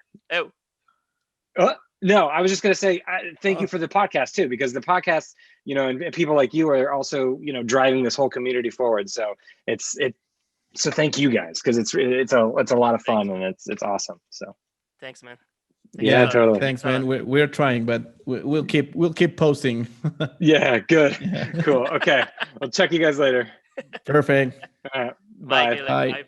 No, I was just gonna say thank you for the podcast too, because the podcast, and people like you are also, driving this whole community forward. So so thank you guys, because it's a lot of fun. Thanks. And it's awesome. So thanks, man. Yeah, totally. Thanks, man. We're trying, but we'll keep posting. Yeah, good. Cool. Okay, I'll check you guys later. Perfect. Bye. Bye.